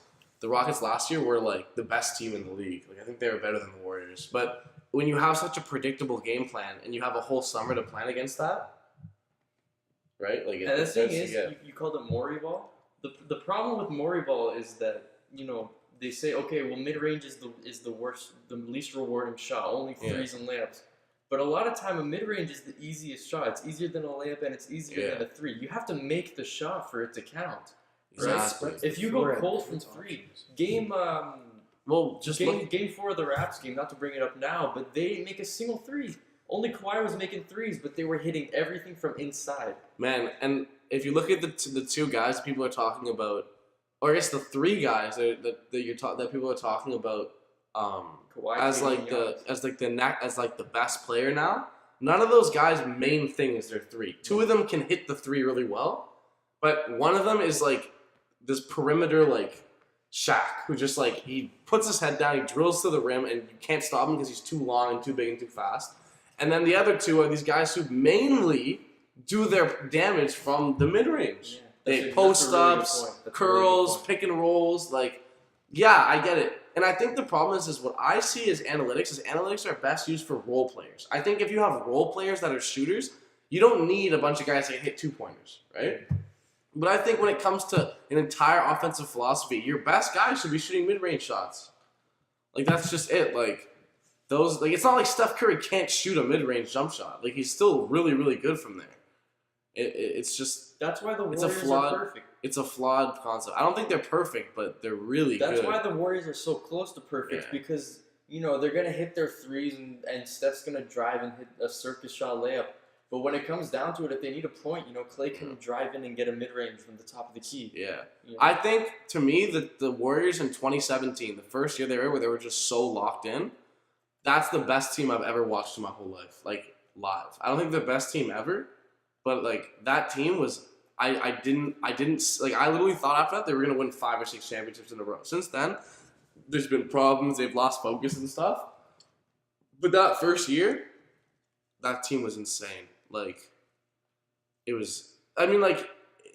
Speaker 1: last year were the best team in the league. I think they were better than the Warriors. But when you have such a predictable game plan and you have a whole summer to plan against that, right?
Speaker 2: And the thing is, you called it Morey ball. The problem with Morey ball is that they say, okay, well, mid range is the worst, the least rewarding shot, only threes and layups. But a lot of time, a mid range is the easiest shot. It's easier than a layup, and it's easier than a three. You have to make the shot for it to count. Right?
Speaker 1: Exactly.
Speaker 2: If you go cold from three, game 4 of the Raps game, not to bring it up now, but they didn't make a single three. Only Kawhi was making threes, but they were hitting everything from inside.
Speaker 1: Man, and if you look at the two guys people are talking about, or I guess the three guys that people are talking about,
Speaker 2: Kawhi
Speaker 1: as the best player now, none of those guys' main thing is their three. Two of them can hit the three really well, but one of them is like this perimeter like Shaq, who just like he puts his head down, he drills to the rim, and you can't stop him because he's too long and too big and too fast. And then the other two are these guys who mainly do their damage from the mid range.
Speaker 2: Yeah,
Speaker 1: they post ups, curls, pick and rolls. Like, yeah, I get it. And I think the problem is what I see as analytics are best used for role players. I think if you have role players that are shooters, you don't need a bunch of guys that hit 2-pointers, right? But I think when it comes to an entire offensive philosophy, your best guys should be shooting mid-range shots. Like, that's just it. Like, it's not like Steph Curry can't shoot a mid-range jump shot. Like, he's still really, really good from there. It's just...
Speaker 2: That's why the Warriors are perfect.
Speaker 1: It's a flawed concept. I don't think they're perfect, but they're really good.
Speaker 2: That's why the Warriors are so close to perfect, because, you know, they're going to hit their threes and Steph's going to drive and hit a circus shot layup. But when it comes down to it, if they need a point, you know, Klay can drive in and get a mid-range from the top of the key.
Speaker 1: Yeah.
Speaker 2: You know?
Speaker 1: I think, to me, the Warriors in 2017, the first year where they were just so locked in, that's the best team I've ever watched in my whole life, like, live. I don't think they're the best team ever, but, like, that team was... I literally thought after that they were going to win 5 or 6 championships in a row. Since then, there's been problems. They've lost focus and stuff. But that first year, that team was insane. Like, it was... I mean, like,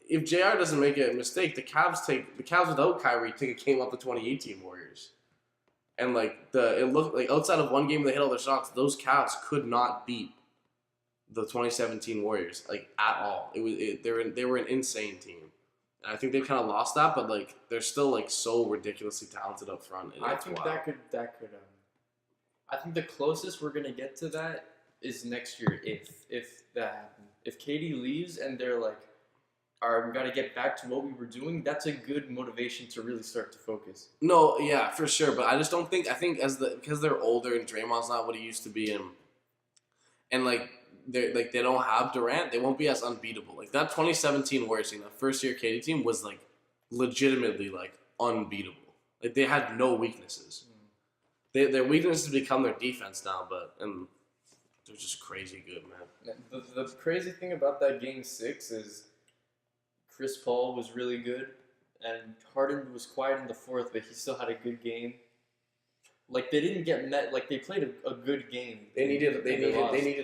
Speaker 1: if JR doesn't make a mistake, the Cavs without Kyrie take a game off the 2018 Warriors. And, like, it looked like outside of one game they hit all their shots, those Cavs could not beat the 2017 Warriors, like, at all. They were an insane team. And I think they've kind of lost that, but, like, they're still, like, so ridiculously talented up front.
Speaker 2: I think that could I think the closest we're going to get to that is next year if that happens. If KD leaves and they're like, all right, we got to get back to what we were doing, that's a good motivation to really start to focus.
Speaker 1: No, yeah, for sure, but I just don't think, because they're older and Draymond's not what he used to be, and like, they don't have Durant, they won't be as unbeatable. Like, that 2017 Warriors team, that first year KD team was, like, legitimately, like, unbeatable. Like, they had no weaknesses. Their weaknesses become their defense now, and they're just crazy good, man.
Speaker 2: The crazy thing about that Game 6 is Chris Paul was really good, and Harden was quiet in the fourth, but he still had a good game. Like, they didn't get met. Like, they played a good game.
Speaker 1: They needed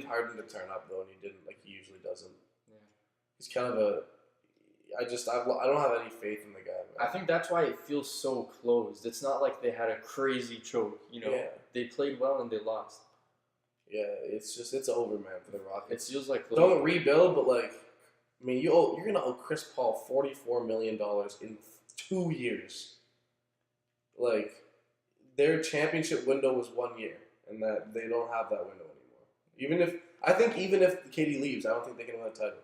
Speaker 1: Harden to turn up, though, and he didn't. Like, he usually doesn't. Yeah. He's kind of I don't have any faith in the guy, man.
Speaker 2: I think that's why it feels so closed. It's not like they had a crazy choke, you know. Yeah. They played well and they lost.
Speaker 1: Yeah, it's over, man, for the Rockets.
Speaker 2: It feels like
Speaker 1: closed. Don't rebuild, but, like, I mean, you're going to owe Chris Paul $44 million in 2 years. Like, their championship window was 1 year, and that they don't have that window anymore. Even if KD leaves, I don't think they can win a title.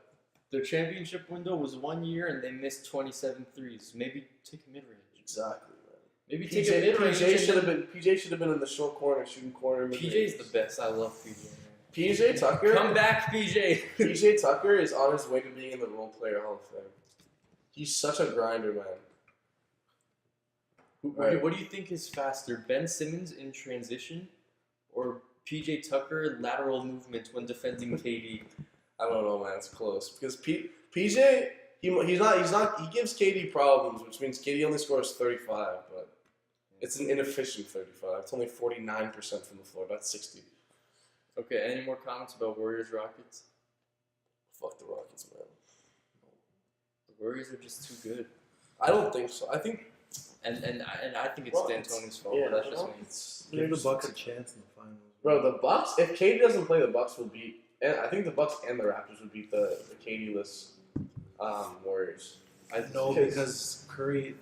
Speaker 2: Their championship window was 1 year, and they missed 27 threes. Maybe take a mid-range.
Speaker 1: Exactly, man.
Speaker 2: Maybe take a mid-range.
Speaker 1: PJ should have been in the short corner, shooting corner.
Speaker 2: PJ's the best. I love PJ. Man.
Speaker 1: PJ Tucker.
Speaker 2: Come back, PJ.
Speaker 1: PJ Tucker is on his way to being in the Role Player Hall of Fame. He's such a grinder, man.
Speaker 2: What do you think is faster, Ben Simmons in transition, or PJ Tucker lateral movement when defending KD?
Speaker 1: I don't know, man. It's close because PJ he gives KD problems, which means KD only scores 35, but it's an inefficient 35. It's only 49% from the floor. That's 60.
Speaker 2: Okay. Any more comments about Warriors Rockets?
Speaker 1: Fuck the Rockets, man.
Speaker 2: The Warriors are just too good.
Speaker 1: I don't think so. I think.
Speaker 2: And I think it's D'Antoni's fault.
Speaker 1: Yeah,
Speaker 2: that's just me.
Speaker 3: Give the Bucks a chance in the finals.
Speaker 1: Bro, the Bucks. If KD doesn't play, the Bucks will beat. And I think the Bucks and the Raptors would beat the KD-less Warriors.
Speaker 3: I know because Curry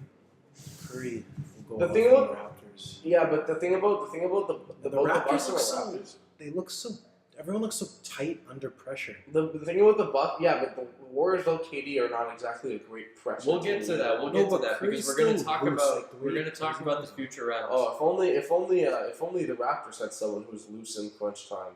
Speaker 3: will goal
Speaker 1: The
Speaker 3: up
Speaker 1: thing
Speaker 3: from
Speaker 1: about-
Speaker 3: the Raptors.
Speaker 1: Yeah, but the thing about the
Speaker 3: The
Speaker 1: both
Speaker 3: Raptors
Speaker 1: Bucks
Speaker 3: look
Speaker 1: and the
Speaker 3: so.
Speaker 1: Raptors.
Speaker 3: They look so. Everyone looks so tight under pressure.
Speaker 1: The thing about the Bucks, yeah, but the Warriors, though, KD are not exactly a great pressure.
Speaker 2: We'll get to that. We'll
Speaker 3: No,
Speaker 2: get to
Speaker 3: but
Speaker 2: that because
Speaker 3: Curry's
Speaker 2: we're gonna
Speaker 3: still
Speaker 2: talk
Speaker 3: loose,
Speaker 2: about
Speaker 3: like, the way
Speaker 2: we're gonna
Speaker 3: he
Speaker 2: talk
Speaker 3: plays
Speaker 2: about the
Speaker 3: now.
Speaker 2: future rounds.
Speaker 1: Oh, if only the Raptors had someone who's loose in crunch time.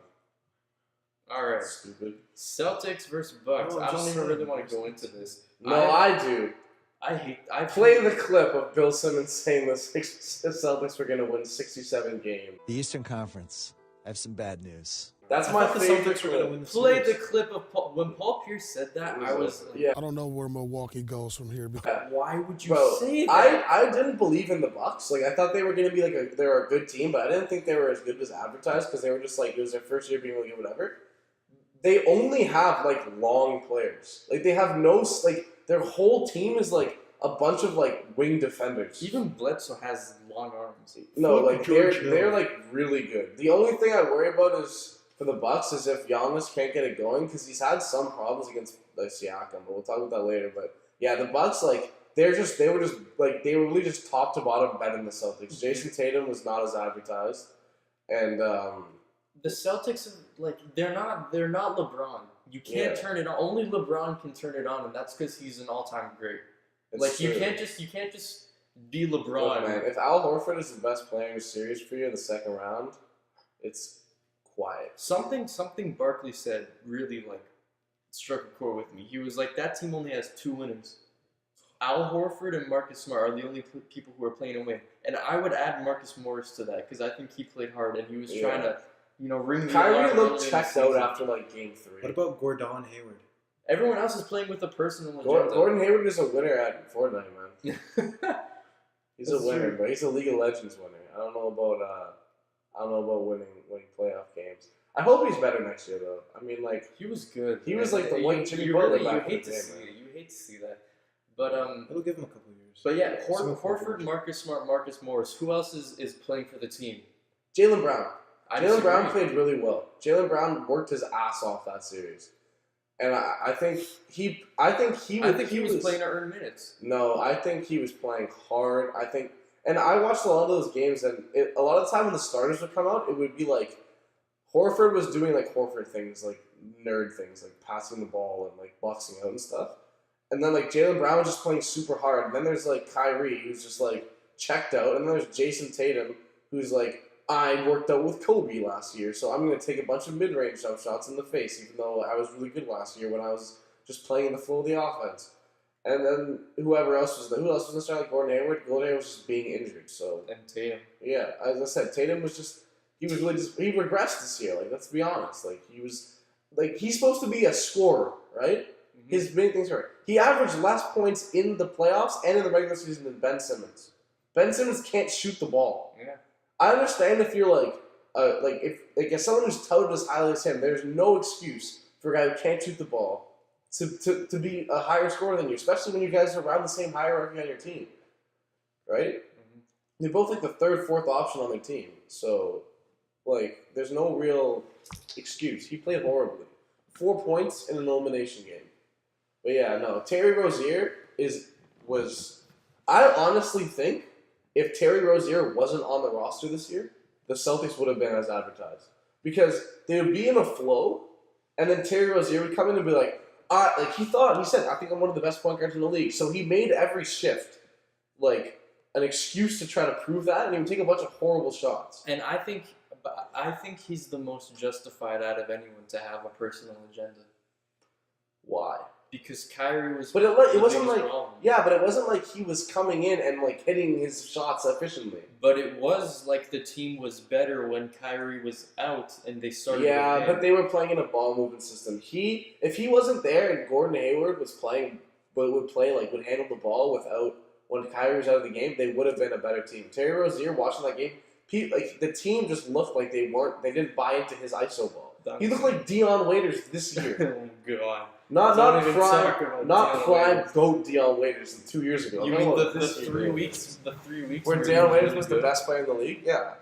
Speaker 2: All right,
Speaker 1: Stupid.
Speaker 2: Celtics versus Bucks.
Speaker 3: No, I'm
Speaker 2: I don't
Speaker 3: just
Speaker 2: even
Speaker 3: saying,
Speaker 2: really want to go into this.
Speaker 1: No, I do.
Speaker 2: I
Speaker 1: Play the clip of Bill Simmons saying the Celtics were going to win 67 games.
Speaker 4: The Eastern Conference. I have some bad news.
Speaker 1: That's
Speaker 3: I
Speaker 1: my
Speaker 3: thought the
Speaker 1: favorite
Speaker 3: Celtics were going to
Speaker 1: clip.
Speaker 3: win the
Speaker 2: Play the
Speaker 3: series.
Speaker 2: clip of when Paul Pierce said that. I was like,
Speaker 1: Yeah.
Speaker 5: I don't know where Milwaukee goes from here. Because
Speaker 2: why would you
Speaker 1: Bro,
Speaker 2: say that?
Speaker 1: I didn't believe in the Bucks. Like I thought they were gonna be they were a good team, but I didn't think they were as good as advertised because they were just like it was their first year being really good, whatever. They only have like long players. Like they have no their whole team is like a bunch of like wing defenders.
Speaker 2: Even Bledsoe has long arms.
Speaker 1: No,
Speaker 3: Fuck
Speaker 1: like
Speaker 3: George
Speaker 1: they're
Speaker 3: Hill.
Speaker 1: like really good. The only thing I worry about is for the Bucks is if Giannis can't get it going because he's had some problems against like Siakam, but we'll talk about that later. But yeah, the Bucks like they were really just top to bottom better than the Celtics. Jason Tatum was not as advertised, and
Speaker 2: The Celtics are like they're not LeBron. You can't
Speaker 1: Yeah.
Speaker 2: turn it on. Only LeBron can turn it on, and that's because he's an all-time great.
Speaker 1: it's
Speaker 2: Like you
Speaker 1: true.
Speaker 2: can't just be LeBron.
Speaker 1: Look, man, if Al Horford is the best player in the series for you in the second round, it's quiet.
Speaker 2: Something Barkley said really like struck a chord with me. He was like, that team only has 2 winners. Al Horford and Marcus Smart are the only people who are playing to win. And I would add Marcus Morris to that because I think he played hard and he was trying to, ring the
Speaker 1: Kyrie
Speaker 2: alarm
Speaker 1: looked
Speaker 2: earlier in
Speaker 1: checked
Speaker 2: the
Speaker 1: out
Speaker 2: season.
Speaker 1: after like game 3.
Speaker 3: What about Gordon Hayward?
Speaker 2: Everyone else is playing with a personal agenda.
Speaker 1: Gordon Hayward is a winner at Fortnite, man. He's
Speaker 2: That's
Speaker 1: a winner,
Speaker 2: true.
Speaker 1: but he's a League of Legends winner. I don't know about winning playoff games. I hope he's better next year, though. I mean, like
Speaker 2: He was good.
Speaker 1: He was like the white Jimmy
Speaker 2: you
Speaker 1: Butler
Speaker 2: really,
Speaker 1: back
Speaker 2: you
Speaker 1: in
Speaker 2: hate
Speaker 1: the
Speaker 2: to
Speaker 1: day,
Speaker 2: see
Speaker 1: man.
Speaker 2: it. You hate to see that. But
Speaker 3: It'll give him a couple of years.
Speaker 2: But yeah,
Speaker 3: Someone
Speaker 2: Horford,
Speaker 3: George.
Speaker 2: Marcus Smart, Marcus Morris. Who else is playing for the team?
Speaker 1: Jaylen Brown.
Speaker 2: I
Speaker 1: Jaylen Brown
Speaker 2: disagree.
Speaker 1: played really well. Jaylen Brown worked his ass off that series, and I think he
Speaker 2: was playing to earn minutes.
Speaker 1: No, I think he was playing hard. And I watched a lot of those games, and a lot of the time when the starters would come out, it would be like Horford was doing like Horford things, like nerd things, like passing the ball and like boxing out and stuff. And then like Jaylen Brown was just playing super hard. And then there's like Kyrie, who's just like checked out. And then there's Jason Tatum, who's like, I worked out with Kobe last year, so I'm going to take a bunch of mid-range jump shots in the face, even though I was really good last year when I was just playing in the flow of the offense. And then who else was in the start? Like Gordon Hayward. Gordon Hayward was just being injured. So
Speaker 2: And Tatum.
Speaker 1: yeah, as I said, Tatum was just he regressed this year. Like let's be honest, like he's supposed to be a scorer, right?
Speaker 2: Mm-hmm.
Speaker 1: His main things are he averaged less points in the playoffs and in the regular season than Ben Simmons. Ben Simmons can't shoot the ball.
Speaker 2: Yeah.
Speaker 1: I understand if you're if someone who's touted as highly as him, there's no excuse for a guy who can't shoot the ball to be a higher scorer than you, especially when you guys are around the same hierarchy on your team, right?
Speaker 2: Mm-hmm.
Speaker 1: They're both like the third, fourth option on their team, so like there's no real excuse. He played horribly, 4 points in an elimination game. But yeah, no, Terry Rozier was. I honestly think if Terry Rozier wasn't on the roster this year, the Celtics would have been as advertised because they would be in a flow, and then Terry Rozier would come in and be like. He said, I think I'm one of the best point guards in the league. So he made every shift like an excuse to try to prove that, and he would take a bunch of horrible shots.
Speaker 2: And I think he's the most justified out of anyone to have a personal agenda
Speaker 1: Why?
Speaker 2: because Kyrie was.
Speaker 1: But it
Speaker 2: the
Speaker 1: wasn't
Speaker 2: biggest
Speaker 1: like
Speaker 2: problem.
Speaker 1: but it wasn't like he was coming in and like hitting his shots efficiently.
Speaker 2: But it was like the team was better when Kyrie was out and they started.
Speaker 1: Yeah,
Speaker 2: with him.
Speaker 1: but they were playing in a ball movement system. If he wasn't there and Gordon Hayward was playing, but would handle the ball without when Kyrie was out of the game, they would have been a better team. Terry Rozier watching that game, the team just looked like they didn't buy into his ISO ball. He looked like Dion Waiters this year.
Speaker 2: Oh God!
Speaker 1: Not
Speaker 2: Don't even talk about Dion
Speaker 1: prime
Speaker 2: Waiters.
Speaker 1: GOAT Dion Waiters 2 years ago.
Speaker 2: You
Speaker 1: I'm
Speaker 2: mean
Speaker 1: talking
Speaker 2: the
Speaker 1: about this
Speaker 2: 3
Speaker 1: year.
Speaker 2: weeks? The 3 weeks
Speaker 1: Where
Speaker 2: where
Speaker 1: Dion
Speaker 2: he
Speaker 1: Waiters was the
Speaker 2: good?
Speaker 1: best player in the league? Yeah.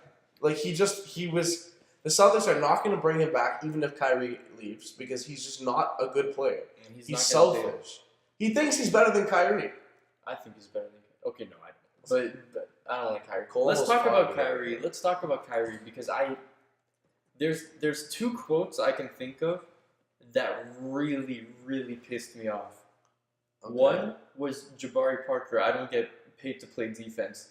Speaker 1: Like he was the Celtics are not going to bring him back even if Kyrie leaves because he's just not a good player.
Speaker 2: And
Speaker 1: He's
Speaker 2: not gonna do it.
Speaker 1: selfish. He thinks he's better than Kyrie.
Speaker 2: I think he's better than. Okay, no, I. But I don't like Kyrie.
Speaker 1: Cole
Speaker 2: Let's
Speaker 1: was
Speaker 2: talk
Speaker 1: fine,
Speaker 2: about
Speaker 1: man.
Speaker 2: Kyrie. Let's talk about Kyrie because there's two quotes I can think of that really, really pissed me off.
Speaker 1: Okay.
Speaker 2: One was Jabari Parker. I don't get paid to play defense.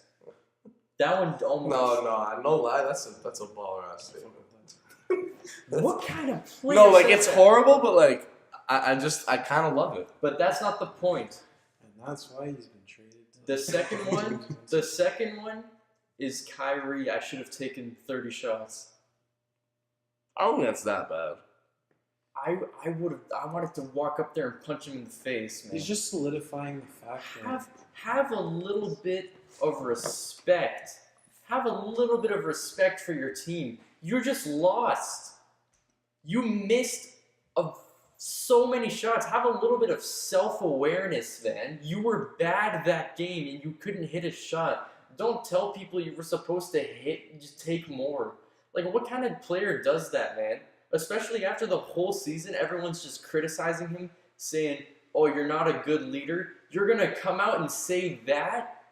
Speaker 2: That one almost.
Speaker 1: No lie. That's a baller ass statement.
Speaker 2: What kind of player?
Speaker 1: No, like
Speaker 2: says
Speaker 1: it's
Speaker 2: that?
Speaker 1: horrible, but like I kind of love it.
Speaker 2: But that's not the point.
Speaker 3: And that's why he's been traded.
Speaker 2: The second one is Kyrie. I should have taken 30 shots.
Speaker 1: I don't think that's that bad.
Speaker 2: I wanted to walk up there and punch him in the face, man.
Speaker 3: He's just solidifying the fact that
Speaker 2: Have a little bit of respect. Have a little bit of respect for your team. You're just lost. You missed so many shots. Have a little bit of self-awareness, man. You were bad that game and you couldn't hit a shot. Don't tell people you were supposed to hit, just take more. Like, what kind of player does that, man? Especially after the whole season, everyone's just criticizing him, saying, oh, you're not a good leader. You're going to come out and say that?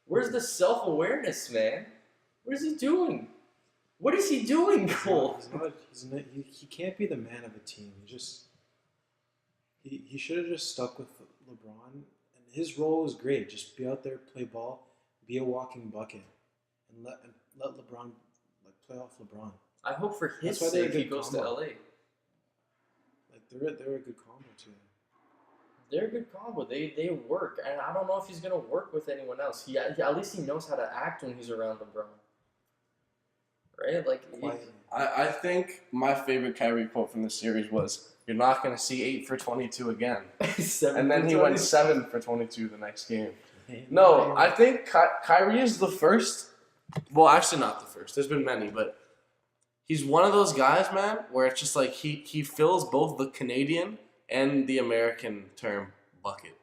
Speaker 2: Where's the self-awareness, man? What is he doing? What is he doing, Cole?
Speaker 3: he can't be the man of a team. He should have just stuck with LeBron. And his role is great. Just be out there, play ball, be a walking bucket, and let LeBron play off LeBron.
Speaker 2: I hope for his
Speaker 3: That's why they're a
Speaker 2: sake he
Speaker 3: good
Speaker 2: goes
Speaker 3: combo.
Speaker 2: to LA.
Speaker 3: Like they're a good combo too.
Speaker 2: They're a good combo. They work, and I don't know if he's gonna work with anyone else. At least he knows how to act when he's around LeBron. Right? Like
Speaker 3: Quietly.
Speaker 1: I think my favorite Kyrie quote from this series was, "You're not going to see 8 for 22 again." And then he went 7 for 22 the next game. No, I think Kyrie is the first. Well, actually, not the first. There's been many, but he's one of those guys, man, where it's just like he fills both the Canadian and the American term bucket.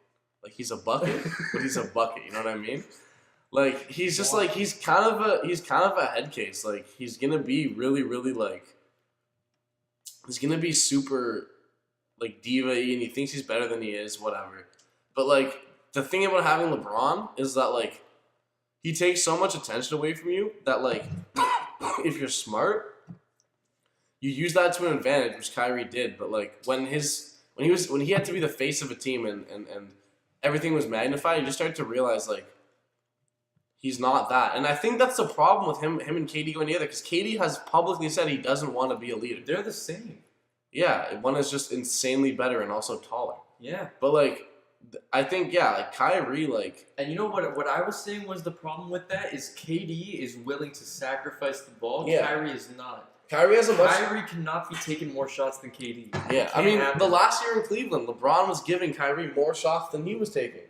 Speaker 1: Like he's a bucket, but he's a bucket. You know what I mean? Like he's just like he's kind of a head case. Like he's gonna be really, really like he's gonna be super like diva-y, and he thinks he's better than he is, whatever. But like the thing about having LeBron is that like he takes so much attention away from you that like if you're smart, you use that to an advantage, which Kyrie did. But like when he had to be the face of a team and everything was magnified, you just started to realize like he's not that. And I think that's the problem with him and KD going together, because KD has publicly said he doesn't want to be a leader.
Speaker 2: They're the same.
Speaker 1: Yeah, one is just insanely better and also taller.
Speaker 2: Yeah.
Speaker 1: But like I think like Kyrie like.
Speaker 2: And you know what I was saying was the problem with that is KD is willing to sacrifice the ball.
Speaker 1: Yeah.
Speaker 2: Kyrie is not.
Speaker 1: Kyrie has a much.
Speaker 2: Kyrie cannot be taking more shots than KD.
Speaker 1: Yeah, I mean,
Speaker 2: happen.
Speaker 1: the last year in Cleveland, LeBron was giving Kyrie more shots than he was taking.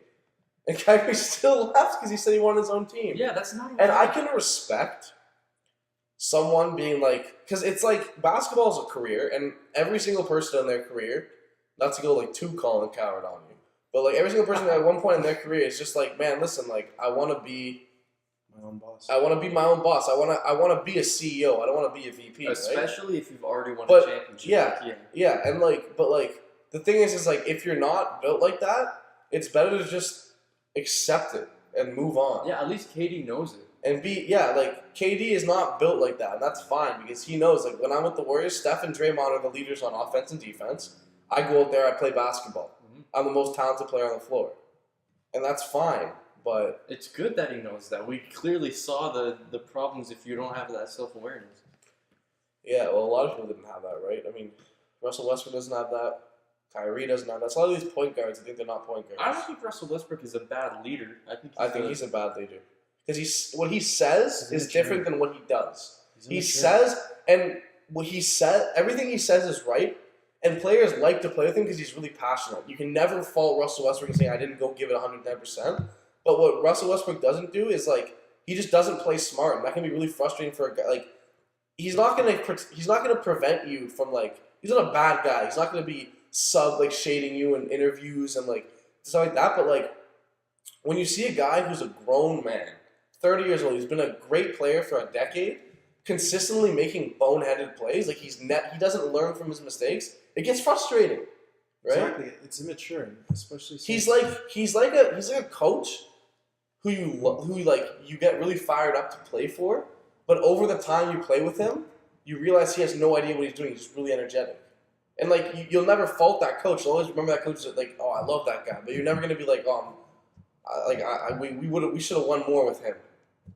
Speaker 1: And Kyrie still left because he said he wanted his own team.
Speaker 2: Yeah, that's not.
Speaker 1: And I can respect someone being like, because it's like basketball is a career, and every single person in their career, not to go like too Colin Coward on you, but like every single person at one point in their career is just like, man, listen, like I want to be
Speaker 3: my own boss.
Speaker 1: I want to be my own boss. I want to be a CEO. I don't want to be a VP.
Speaker 2: Especially if you've already won
Speaker 1: But,
Speaker 2: a championship.
Speaker 1: yeah. Yeah, and like, but like the thing is like if you're not built like that, it's better to just accept it and move on.
Speaker 2: Yeah, at least KD knows it.
Speaker 1: And like KD is not built like that, and that's fine because he knows like when I'm with the Warriors, Steph and Draymond are the leaders on offense and defense. I go out there, I play basketball.
Speaker 2: Mm-hmm.
Speaker 1: I'm the most talented player on the floor, and that's fine. But
Speaker 2: it's good that he knows that. We clearly saw the problems if you don't have that self-awareness.
Speaker 1: yeah, well, a lot of people didn't have that, right? I mean, Russell Westbrook doesn't have that. Kyrie doesn't have that. That's a lot of these point guards. I think they're not point guards.
Speaker 2: I don't think Russell Westbrook is a bad leader.
Speaker 1: I think he's a bad leader because what he says is different than what he does. He says everything he says is right, and players like to play with him because he's really passionate. You can never fault Russell Westbrook and say I didn't go give it 110%. But what Russell Westbrook doesn't do is like he just doesn't play smart, and that can be really frustrating for a guy. Like he's not gonna prevent you from like he's not a bad guy. He's not gonna be shading you in interviews and like stuff like that. But like when you see a guy who's a grown man, 30 years old, he's been a great player for a decade, consistently making boneheaded plays, like he doesn't learn from his mistakes. It gets frustrating, right?
Speaker 3: Exactly, it's immature, especially.
Speaker 1: He's like a coach who you get really fired up to play for, but over the time you play with him, you realize he has no idea what he's doing. He's just really energetic. And, like, you'll never fault that coach. You'll always remember that coach, like, oh, I love that guy. But you're never going to be like, we should have won more with him.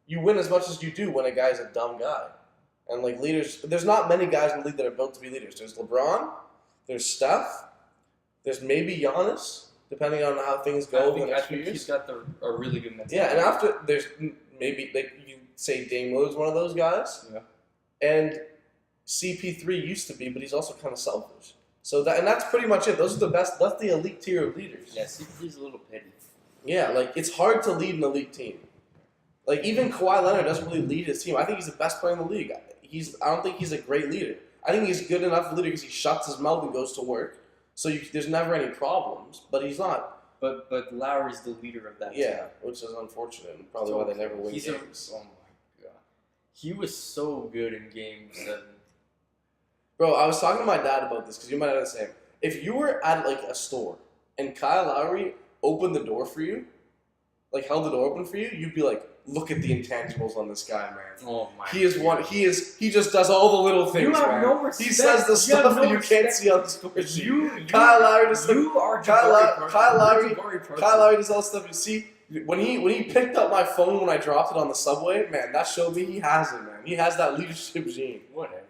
Speaker 1: You win as much as you do when a guy's a dumb guy. And, like, leaders, there's not many guys in the league that are built to be leaders. There's LeBron, there's Steph, there's maybe Giannis, depending on how things go over the next few years.
Speaker 2: He's got a really good mentality.
Speaker 1: Yeah, and after, there's maybe, like, you can say Dame Lillard's one of those guys.
Speaker 2: Yeah.
Speaker 1: And CP3 used to be, but he's also kind of selfish. So that's pretty much it. Those are the best. That's the elite tier of leaders.
Speaker 2: Yeah, CP3's a little petty.
Speaker 1: Yeah, like, it's hard to lead an elite team. Like, even Kawhi Leonard doesn't really lead his team. I think he's the best player in the league. I don't think he's a great leader. I think he's good enough leader because he shuts his mouth and goes to work. So there's never any problems. But he's not.
Speaker 2: But Lowry's the leader of that team.
Speaker 1: Yeah, which is unfortunate and probably why they never win games.
Speaker 2: Oh my god, he was so good in Game 7.
Speaker 1: Bro, I was talking to my dad about this because you might have the same. If you were at, like, a store and Kyle Lowry opened the door for you, like, held the door open for you, you'd be like, look at the intangibles on this guy, man.
Speaker 2: Oh my!
Speaker 1: He just does all the little things,
Speaker 2: You have
Speaker 1: man.
Speaker 2: no respect.
Speaker 1: He says the
Speaker 2: You
Speaker 1: stuff
Speaker 2: have no
Speaker 1: that you can't
Speaker 2: respect.
Speaker 1: see on the score sheet.
Speaker 2: You
Speaker 1: Kyle Lowry does
Speaker 2: you are
Speaker 1: Kyle Lowry
Speaker 2: Jabari
Speaker 1: Kyle Lowry does all the stuff you see. When he picked up my phone when I dropped it on the subway, man, that showed me he has it, man. He has that leadership gene.
Speaker 2: Whatever.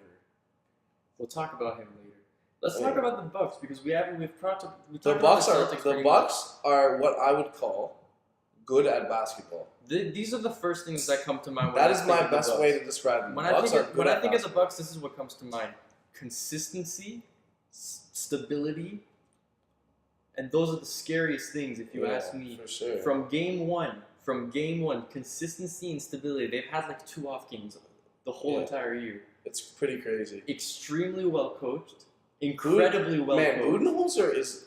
Speaker 2: We'll talk about him later. Let's talk about the Bucks because we've talked
Speaker 1: The
Speaker 2: about
Speaker 1: Bucks
Speaker 2: Celtics
Speaker 1: the
Speaker 2: pretty
Speaker 1: Bucks are what I would call good at basketball.
Speaker 2: These are the first things that come to mind.
Speaker 1: That is my best way to describe them.
Speaker 2: When
Speaker 1: The Bucks are good
Speaker 2: when I
Speaker 1: at
Speaker 2: think of the
Speaker 1: basketball.
Speaker 2: Bucks, this is what comes to mind: consistency, stability, and those are the scariest things. If you ask me,
Speaker 1: for sure.
Speaker 2: from game one, consistency and stability. They've had like 2 off games the whole entire year.
Speaker 1: It's pretty crazy.
Speaker 2: Extremely well coached, incredibly well
Speaker 1: Man,
Speaker 2: coached,
Speaker 1: Budenholzer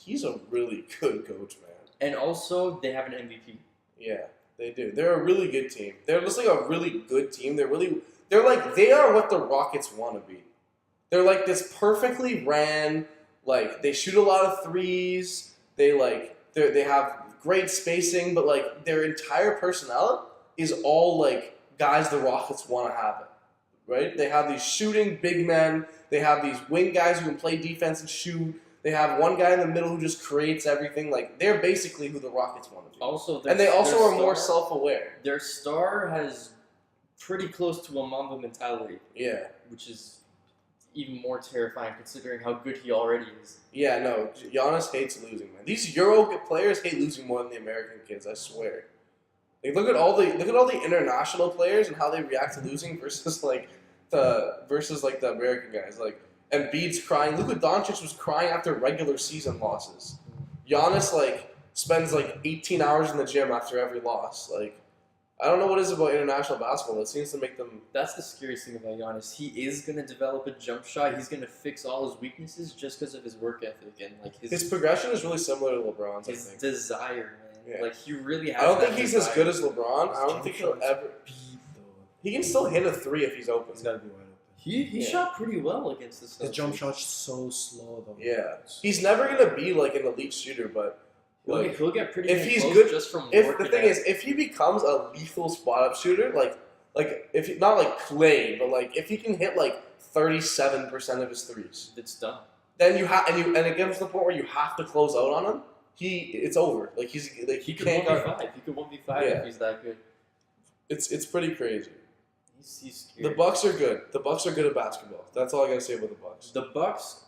Speaker 1: he's a really good coach, man.
Speaker 2: and also they have an MVP.
Speaker 1: Yeah, they do. They're a really good team. They're just like a really good team. They are what the Rockets want to be. They're like this perfectly ran, like, they shoot a lot of threes. They have great spacing, but, like, their entire personnel is all, like, guys the Rockets want to have it. Right? They have these shooting big men. They have these wing guys who can play defense and shoot. They have one guy in the middle who just creates everything. Like, they're basically who the Rockets want to be.
Speaker 2: Also,
Speaker 1: And they also are more self-aware.
Speaker 2: Their star has pretty close to a Mamba mentality,
Speaker 1: Yeah.
Speaker 2: which is even more terrifying considering how good he already is.
Speaker 1: Yeah, no. Giannis hates losing, man. These Euro players hate losing more than the American kids, I swear. Like, look at all the international players and how they react to losing versus the American guys. Like, Embiid's crying. Luka Doncic was crying after regular season losses. Giannis, like, spends like 18 hours in the gym after every loss. Like, I don't know what it is about international basketball that seems to make them.
Speaker 2: That's the scariest thing about Giannis. He is going to develop a jump shot. He's going to fix all his weaknesses just because of his work ethic and like
Speaker 1: His progression is really similar to LeBron's.
Speaker 2: his
Speaker 1: I think.
Speaker 2: desire, man.
Speaker 1: Yeah.
Speaker 2: Like he really has.
Speaker 1: I don't
Speaker 2: that
Speaker 1: think he's
Speaker 2: desire.
Speaker 1: as good as LeBron. I don't think he'll
Speaker 3: Jump
Speaker 1: ever.
Speaker 3: shot's beat, though.
Speaker 1: He can still hit a 3 if he's open.
Speaker 3: He's got to be wide open.
Speaker 2: He
Speaker 1: Yeah.
Speaker 2: shot pretty well against the
Speaker 3: His
Speaker 2: Celtics.
Speaker 3: jump shot's so slow, though.
Speaker 1: Yeah, he's never gonna be like an elite shooter, but like,
Speaker 2: He'll get pretty
Speaker 1: if
Speaker 2: damn
Speaker 1: he's
Speaker 2: close
Speaker 1: good-
Speaker 2: just from
Speaker 1: if
Speaker 2: working
Speaker 1: the thing
Speaker 2: at
Speaker 1: is, if he becomes a lethal spot up shooter, like if he, not like Clay, but like if he can hit like 37% of his threes,
Speaker 2: it's done.
Speaker 1: then you have and it gets to the point where you have to close out on him. It's over. Like he
Speaker 2: He could
Speaker 1: can't guard.
Speaker 2: 1v5. He could 1v5
Speaker 1: Yeah.
Speaker 2: if he's that good.
Speaker 1: It's pretty crazy.
Speaker 2: He's
Speaker 1: The
Speaker 2: scary.
Speaker 1: Bucks are good. The Bucks are good at basketball. That's all I gotta say about the Bucks.
Speaker 2: The Bucks,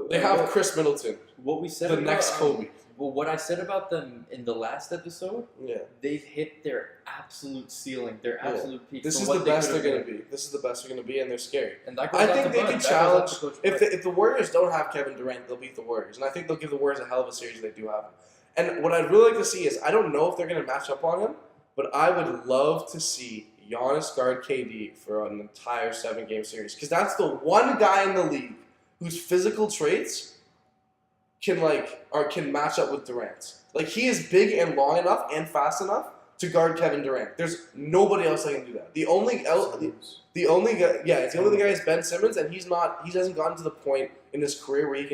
Speaker 1: They have Chris Middleton,
Speaker 2: what we said
Speaker 1: the
Speaker 2: about,
Speaker 1: next Kobe.
Speaker 2: Well, what I said about them in the last episode,
Speaker 1: Yeah.
Speaker 2: they've hit their absolute ceiling, their
Speaker 1: Yeah.
Speaker 2: absolute peak.
Speaker 1: This
Speaker 2: for
Speaker 1: is
Speaker 2: what
Speaker 1: the
Speaker 2: they
Speaker 1: best
Speaker 2: could
Speaker 1: they're
Speaker 2: have
Speaker 1: gonna be. This is the best they're gonna be, and they're scary.
Speaker 2: And that goes
Speaker 1: I
Speaker 2: out
Speaker 1: think
Speaker 2: to
Speaker 1: they
Speaker 2: Bud.
Speaker 1: could
Speaker 2: That goes out
Speaker 1: challenge.
Speaker 2: to Coach
Speaker 1: If
Speaker 2: Bud.
Speaker 1: the Warriors don't have Kevin Durant, they'll beat the Warriors, and I think they'll give the Warriors a hell of a series if they do have him. And what I'd really like to see is, I don't know if they're going to match up on him, but I would love to see Giannis guard KD for an entire 7-game series, because that's the one guy in the league whose physical traits can match up with Durant's. Like, he is big and long enough and fast enough to guard Kevin Durant. There's nobody else that can do that. The only guy, it's the only guy is Ben Simmons, and he hasn't gotten to the point in his career where he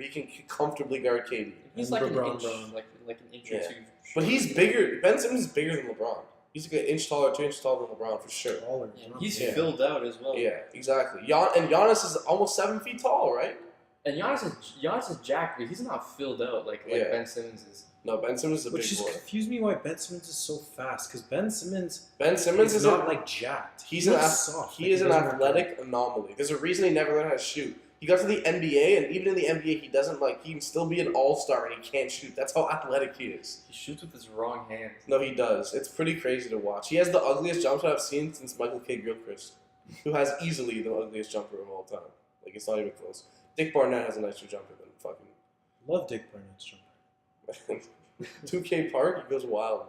Speaker 1: can comfortably guard KD.
Speaker 2: He's
Speaker 3: And
Speaker 2: like
Speaker 3: LeBron,
Speaker 2: an inch, like an inch or
Speaker 1: Yeah.
Speaker 2: two.
Speaker 1: But he's bigger. Ben Simmons is bigger than LeBron. He's like an inch taller, 2 inches taller than LeBron for sure.
Speaker 3: Taller.
Speaker 2: And he's
Speaker 1: Yeah.
Speaker 2: filled out as well.
Speaker 1: Yeah, exactly. And Giannis is almost 7 feet tall, right?
Speaker 2: And Giannis is jacked, but he's not filled out like
Speaker 1: Yeah.
Speaker 2: Ben Simmons is.
Speaker 1: No, Ben Simmons is a
Speaker 3: Which
Speaker 1: big
Speaker 3: just
Speaker 1: boy.
Speaker 3: confused me why Ben Simmons is so fast. Because Ben Simmons
Speaker 1: is
Speaker 3: not like jacked.
Speaker 1: He's
Speaker 3: He
Speaker 1: an
Speaker 3: looks soft.
Speaker 1: he
Speaker 3: Like,
Speaker 1: is an
Speaker 3: doesn't work
Speaker 1: athletic anomaly. There's a reason he never learned how to shoot. He got to the NBA, and even in the NBA, he can still be an all-star, and he can't shoot. That's how athletic he is.
Speaker 2: He shoots with his wrong hand.
Speaker 1: No, he does. It's pretty crazy to watch. He has the ugliest jump shot I've seen since Michael K. Gilchrist, who has easily the ugliest jumper of all time. Like, it's not even close. Dick Barnett has a nicer jumper than fucking...
Speaker 3: Love Dick Barnett's jumper.
Speaker 1: 2K Park, he goes wild,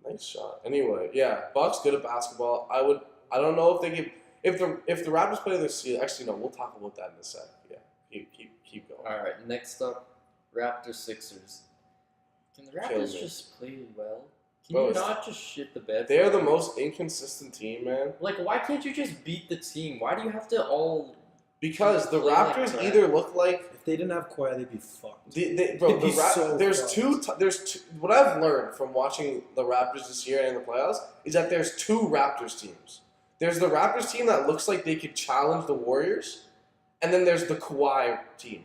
Speaker 1: man. Nice shot. Anyway, yeah, Bucks good at basketball. I don't know if they can... If the Raptors play this season... Actually, no, we'll talk about that in a sec. Yeah, keep going.
Speaker 2: All right, next up, Raptors Sixers. Can the
Speaker 1: Kill
Speaker 2: Raptors
Speaker 1: me.
Speaker 2: just play well? Can
Speaker 1: Bro,
Speaker 2: you
Speaker 1: it's-
Speaker 2: not just shit the bed?
Speaker 1: They are
Speaker 2: for
Speaker 1: the
Speaker 2: them?
Speaker 1: most inconsistent team, man.
Speaker 2: Like, why can't you just beat the team? Why do you have to all?
Speaker 1: Because the
Speaker 2: Play like
Speaker 1: Raptors
Speaker 2: crap.
Speaker 1: either look like
Speaker 3: If they didn't have Kawhi, they'd be fucked.
Speaker 1: There's
Speaker 3: They'd be so
Speaker 1: there's two. What I've learned from watching the Raptors this year and in the playoffs is that there's two Raptors teams. There's the Raptors team that looks like they could challenge the Warriors, and then there's the Kawhi team,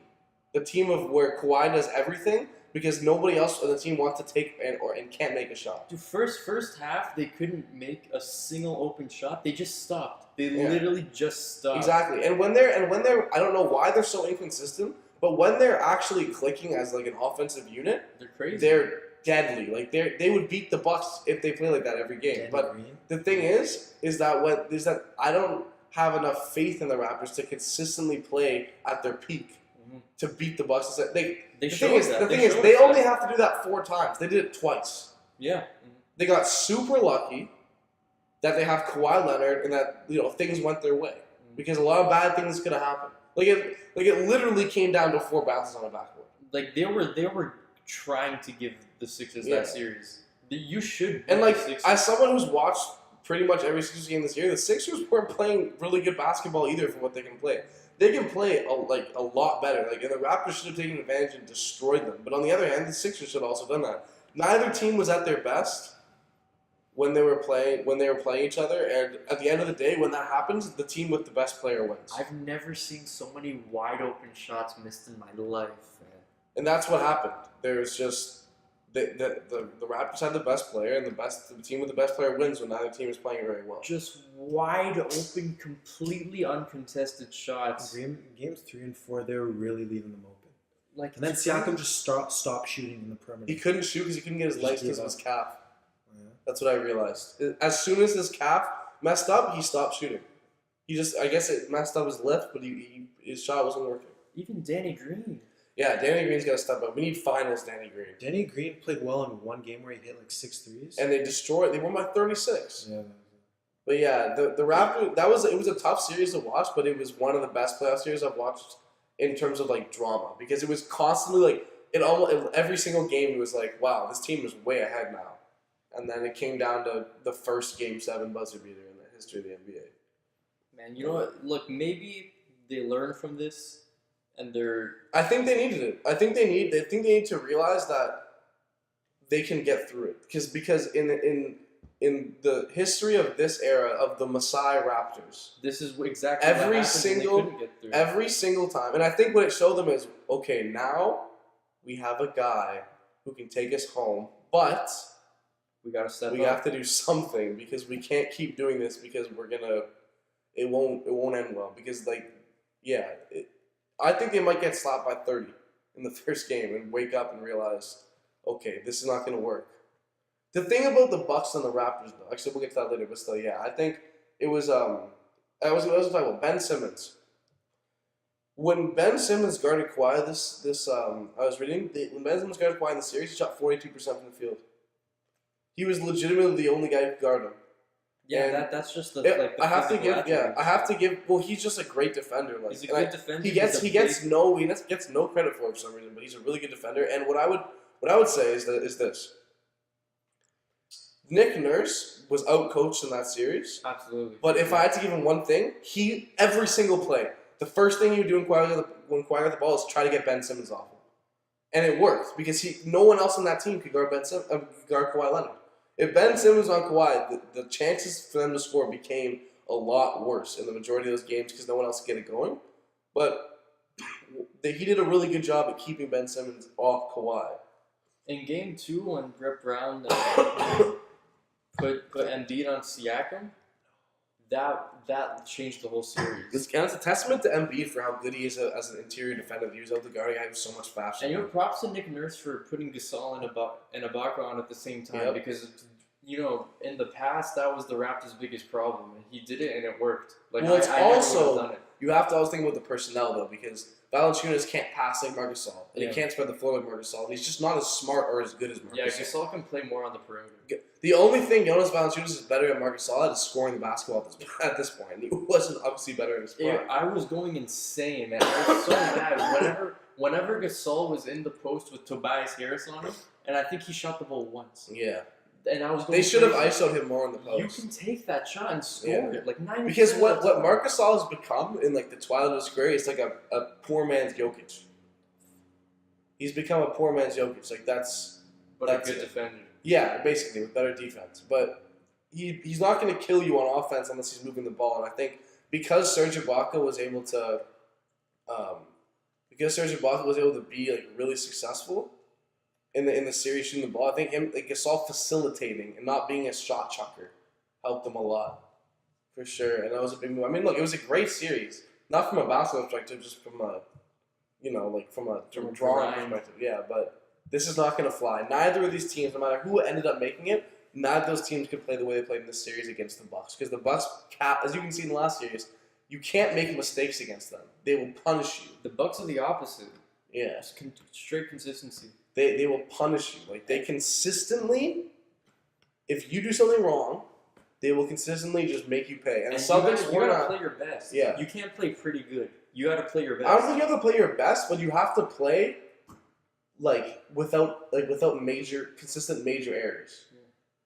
Speaker 1: the team of where Kawhi does everything because nobody else on the team wants to take and can't make a shot.
Speaker 2: Dude, first half they couldn't make a single open shot. They just stopped. They
Speaker 1: Yeah.
Speaker 2: literally just stopped.
Speaker 1: Exactly, and when they're I don't know why they're so inconsistent, but when they're actually clicking as like an offensive unit,
Speaker 2: They're crazy.
Speaker 1: they're deadly. Like they would beat the Bucks if they play like that every game.
Speaker 3: Danny
Speaker 1: But
Speaker 3: Green.
Speaker 1: the thing is that I don't have enough faith in the Raptors to consistently play at their peak
Speaker 2: Mhm.
Speaker 1: to beat the Bucks.
Speaker 2: They
Speaker 1: The
Speaker 2: showed
Speaker 1: thing is,
Speaker 2: that.
Speaker 1: the thing
Speaker 2: They
Speaker 1: is,
Speaker 2: showed
Speaker 1: they
Speaker 2: that.
Speaker 1: only have to do that 4 times. They did it twice.
Speaker 2: Yeah. Mhm.
Speaker 1: They got super lucky that they have Kawhi Leonard and that things went their way because a lot of bad things could have happened. It literally came down to 4 bounces on a backboard.
Speaker 2: Like they were trying to give the Sixers
Speaker 1: Yeah.
Speaker 2: that series. You should.
Speaker 1: And
Speaker 2: beat
Speaker 1: like
Speaker 2: the Sixers.
Speaker 1: as someone who's watched pretty much every Sixers game this year, the Sixers weren't playing really good basketball either for what they can play. They can play a lot better. Like, and the Raptors should have taken advantage and destroyed them. But on the other hand, the Sixers should have also done that. Neither team was at their best when they were playing each other. And at the end of the day, when that happens, the team with the best player wins.
Speaker 2: I've never seen so many wide open shots missed in my life, man.
Speaker 1: And that's what happened. There's just the Raptors had the best player, and the team with the best player wins when neither team is playing very well.
Speaker 2: Just wide open, completely uncontested shots.
Speaker 3: Games 3 and 4, they were really leaving them open.
Speaker 2: Like,
Speaker 3: And then Siakam just stopped shooting in the perimeter.
Speaker 1: He couldn't shoot because he couldn't get his
Speaker 3: Just
Speaker 1: legs
Speaker 3: gave
Speaker 1: because of his
Speaker 3: up.
Speaker 1: calf.
Speaker 3: Yeah.
Speaker 1: That's what I realized. As soon as his calf messed up, he stopped shooting. I guess it messed up his lift, but his shot wasn't working.
Speaker 2: even Danny Green.
Speaker 1: Yeah, Danny Green's got to step up. We need finals Danny Green.
Speaker 3: Danny Green played well in one game where he hit like 6 threes.
Speaker 1: And they won by 36.
Speaker 3: Yeah.
Speaker 1: But yeah, the Raptors, it was a tough series to watch, but it was one of the best playoff series I've watched in terms of like drama because it was constantly like every single game it was like, wow, this team is way ahead now. And then it came down to the first Game 7 buzzer beater in the history of the NBA.
Speaker 2: Man, you know what? Look, maybe they learn from this, and they're
Speaker 1: I think they needed it. I think they need to realize that they can get through it because in the history of this era of the Masai Raptors,
Speaker 2: this is exactly
Speaker 1: Every
Speaker 2: what happened, and
Speaker 1: single-
Speaker 2: they couldn't get through.
Speaker 1: every single time, and I think what it showed them is, okay, now we have a guy who can take us home, but
Speaker 2: we gotta step
Speaker 1: we
Speaker 2: up.
Speaker 1: have to do something because we can't keep doing this because it won't end well because I think they might get slapped by 30 in the first game and wake up and realize, okay, this is not going to work. The thing about the Bucks and the Raptors, though, actually we'll get to that later, but still, yeah, I think it was I was talking about Ben Simmons. When Ben Simmons guarded Kawhi, I was reading when Ben Simmons guarded Kawhi in the series, he shot 42% from the field. He was legitimately the only guy who could guard him.
Speaker 2: Yeah,
Speaker 1: And
Speaker 2: that's just the
Speaker 1: Yeah,
Speaker 2: like. The
Speaker 1: I have to
Speaker 2: physical
Speaker 1: give. Yeah,
Speaker 2: attributes.
Speaker 1: I have to give. Well, he's just a great defender. Like,
Speaker 2: He's a
Speaker 1: and
Speaker 2: good defender.
Speaker 1: He
Speaker 2: He's
Speaker 1: gets
Speaker 2: a
Speaker 1: he gets
Speaker 2: big-
Speaker 1: no credit for it for some reason, but he's a really good defender. And what I would say is this: Nick Nurse was outcoached in that series.
Speaker 2: Absolutely.
Speaker 1: But if I had to give him one thing, every single play, the first thing he would do when Kawhi got the ball is try to get Ben Simmons off him. And it worked because no one else on that team could guard guard Kawhi Leonard. If Ben Simmons on Kawhi, the chances for them to score became a lot worse in the majority of those games because no one else could get it going. But he did a really good job at keeping Ben Simmons off Kawhi.
Speaker 2: In Game 2, when Brett Brown put Embiid on Siakam, that changed the whole series.
Speaker 1: And it's a testament to Embiid for how good he is as an interior defender. He was able to guard a guy who's so much faster.
Speaker 2: And props to Nick Nurse for putting Gasol and Ibaka on at the same time because, in the past, that was the Raptors' biggest problem. And he did it, and it worked. Like,
Speaker 1: well, it's
Speaker 2: I never would have
Speaker 1: also,
Speaker 2: done it.
Speaker 1: You have to always think about the personnel, though, because Valanciunas can't pass like Marc Gasol, and he can't spread the floor like Marc Gasol. He's just not as smart or as good as Marc Gasol.
Speaker 2: Yeah, Gasol can play more on the perimeter.
Speaker 1: The only thing Jonas Valanciunas is better at Marc Gasol is scoring the basketball at this point. He wasn't obviously better at his prime.
Speaker 2: I was going insane, man. I was so mad whenever Gasol was in the post with Tobias Harris on him, and I think he shot the ball once.
Speaker 1: Yeah.
Speaker 2: And I was going
Speaker 1: They should have ISO'd him more in the post.
Speaker 2: You can take that shot and score it. Like 90%.
Speaker 1: Because what Marc Gasol has become in like the twilight of his career is like a poor man's Jokic. He's become a poor man's Jokic. Like that's
Speaker 2: a good defender.
Speaker 1: Yeah, basically with better defense. But he's not going to kill you on offense unless he's moving the ball. And I think because Serge Ibaka was able to, be like really successful in the series shooting the ball, I think Gasol facilitating and not being a shot chucker helped them a lot, for sure. And that was a big move. I mean, look, it was a great series, not from a basketball perspective, just from a, from a drawing perspective. Yeah, but this is not going to fly. Neither of these teams, no matter who ended up making it, neither of those teams could play the way they played in this series against the Bucks. Because the Bucks, as you can see in the last series, you can't make mistakes against them. They will punish you.
Speaker 2: The Bucks are the opposite.
Speaker 1: Yeah.
Speaker 2: Straight consistency.
Speaker 1: They will punish you. Like, they consistently, if you do something wrong, they will consistently just make you pay. And the Celtics
Speaker 2: you gotta play your best.
Speaker 1: Yeah.
Speaker 2: You can't play pretty good. You gotta play your best.
Speaker 1: I don't think you have to play your best, but you have to play without consistent major errors. Yeah.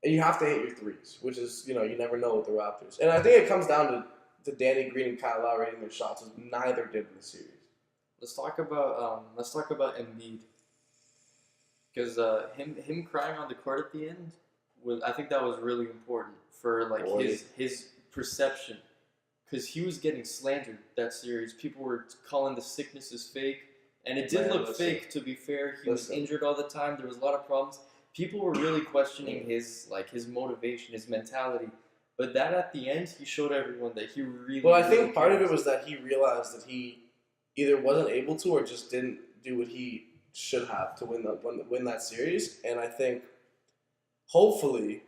Speaker 1: And you have to hit your threes, which is, you never know with the Raptors. And I think it comes down to Danny Green and Kyle Lowry hitting their shots, as neither did in the series.
Speaker 2: Let's talk about Embiid. Because him crying on the court at the end, I think that was really important for his perception. Because he was getting slandered that series. People were calling the sicknesses fake. And it did look fake, to be fair. He was injured all the time. There was a lot of problems. People were really questioning his motivation, his mentality. But that at the end, he showed everyone that he really.
Speaker 1: Well, I think part of it was that he realized that he either wasn't able to or just didn't do what he should have to win that series. And I think, hopefully,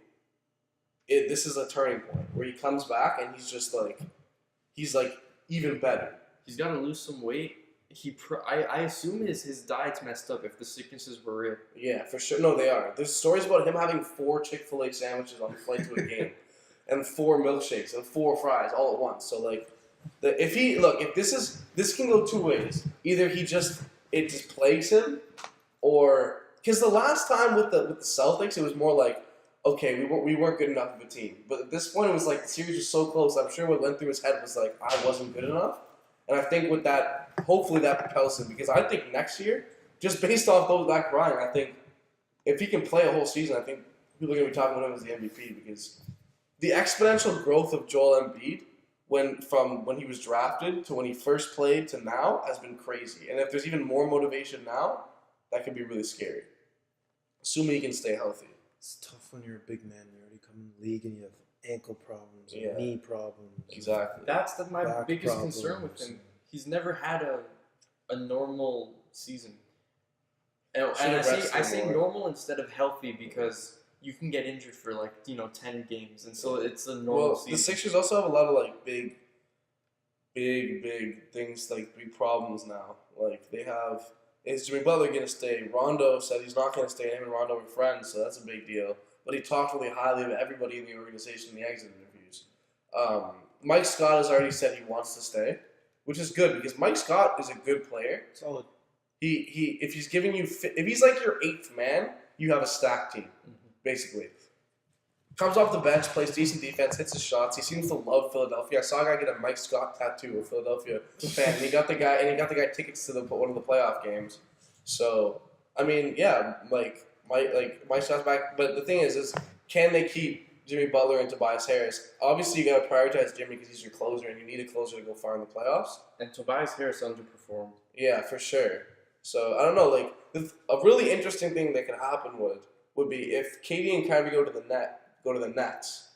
Speaker 1: this is a turning point where he comes back and he's even better.
Speaker 2: He's got to lose some weight. I assume his diet's messed up if the sicknesses were real.
Speaker 1: Yeah, for sure. No, they are. There's stories about him having 4 Chick-fil-A sandwiches on the flight to a game, and 4 milkshakes and 4 fries all at once. So if this can go 2 ways. Either it just plagues him, or because the last time with the Celtics, it was more like, okay, we weren't good enough of a team. But at this point, it was like the series was so close. I'm sure what went through his head was like, I wasn't good enough. And I think with that, hopefully that propels him. Because I think next year, just based off that crying, I think if he can play a whole season, I think people are going to be talking about him as the MVP. Because the exponential growth of Joel Embiid from when he was drafted to when he first played to now has been crazy. And if there's even more motivation now, that could be really scary. Assuming he can stay healthy.
Speaker 3: It's tough when you're a big man. You already come in the league and you have ankle problems, and knee problems.
Speaker 1: Exactly.
Speaker 2: That's my biggest concern with him. He's never had a normal season. And I say normal instead of healthy because you can get injured for 10 games, and so it's a normal season.
Speaker 1: The Sixers also have a lot of big things, big problems now. They have, is Jimmy Butler going to stay? Rondo said he's not going to stay. Him and Rondo were friends, so that's a big deal. But he talked really highly of everybody in the organization in the exit interviews. Mike Scott has already said he wants to stay, which is good because Mike Scott is a good player.
Speaker 3: Solid.
Speaker 1: If he's giving you, if he's like your 8th man, you have a stacked team, basically. Comes off the bench, plays decent defense, hits his shots. He seems to love Philadelphia. I saw a guy get a Mike Scott tattoo, a Philadelphia fan, and he got the guy tickets to one of the playoff games. So I mean, yeah, Mike Scott's back. But the thing is can they keep Jimmy Butler and Tobias Harris? Obviously, you got to prioritize Jimmy because he's your closer, and you need a closer to go far in the playoffs.
Speaker 2: And Tobias Harris underperformed.
Speaker 1: Yeah, for sure. So I don't know. Like a really interesting thing that could happen would be if KD and Kyrie go to the Nets,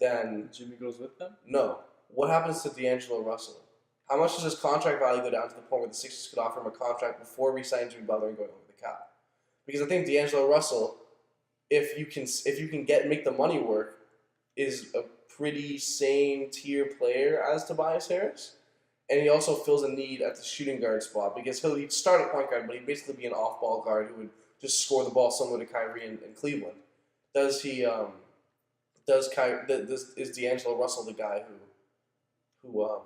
Speaker 1: then
Speaker 2: Jimmy goes with them?
Speaker 1: no. What happens to D'Angelo Russell? How much does his contract value go down to the point where the Sixers could offer him a contract before re-signing Jimmy Butler and going over the cap? Because I think D'Angelo Russell, if you can make the money work, is a pretty same tier player as Tobias Harris, and he also fills a need at the shooting guard spot because he'd start at point guard, but he'd basically be an off-ball guard who would just score the ball similar to Kyrie in Cleveland. Is D'Angelo Russell the guy who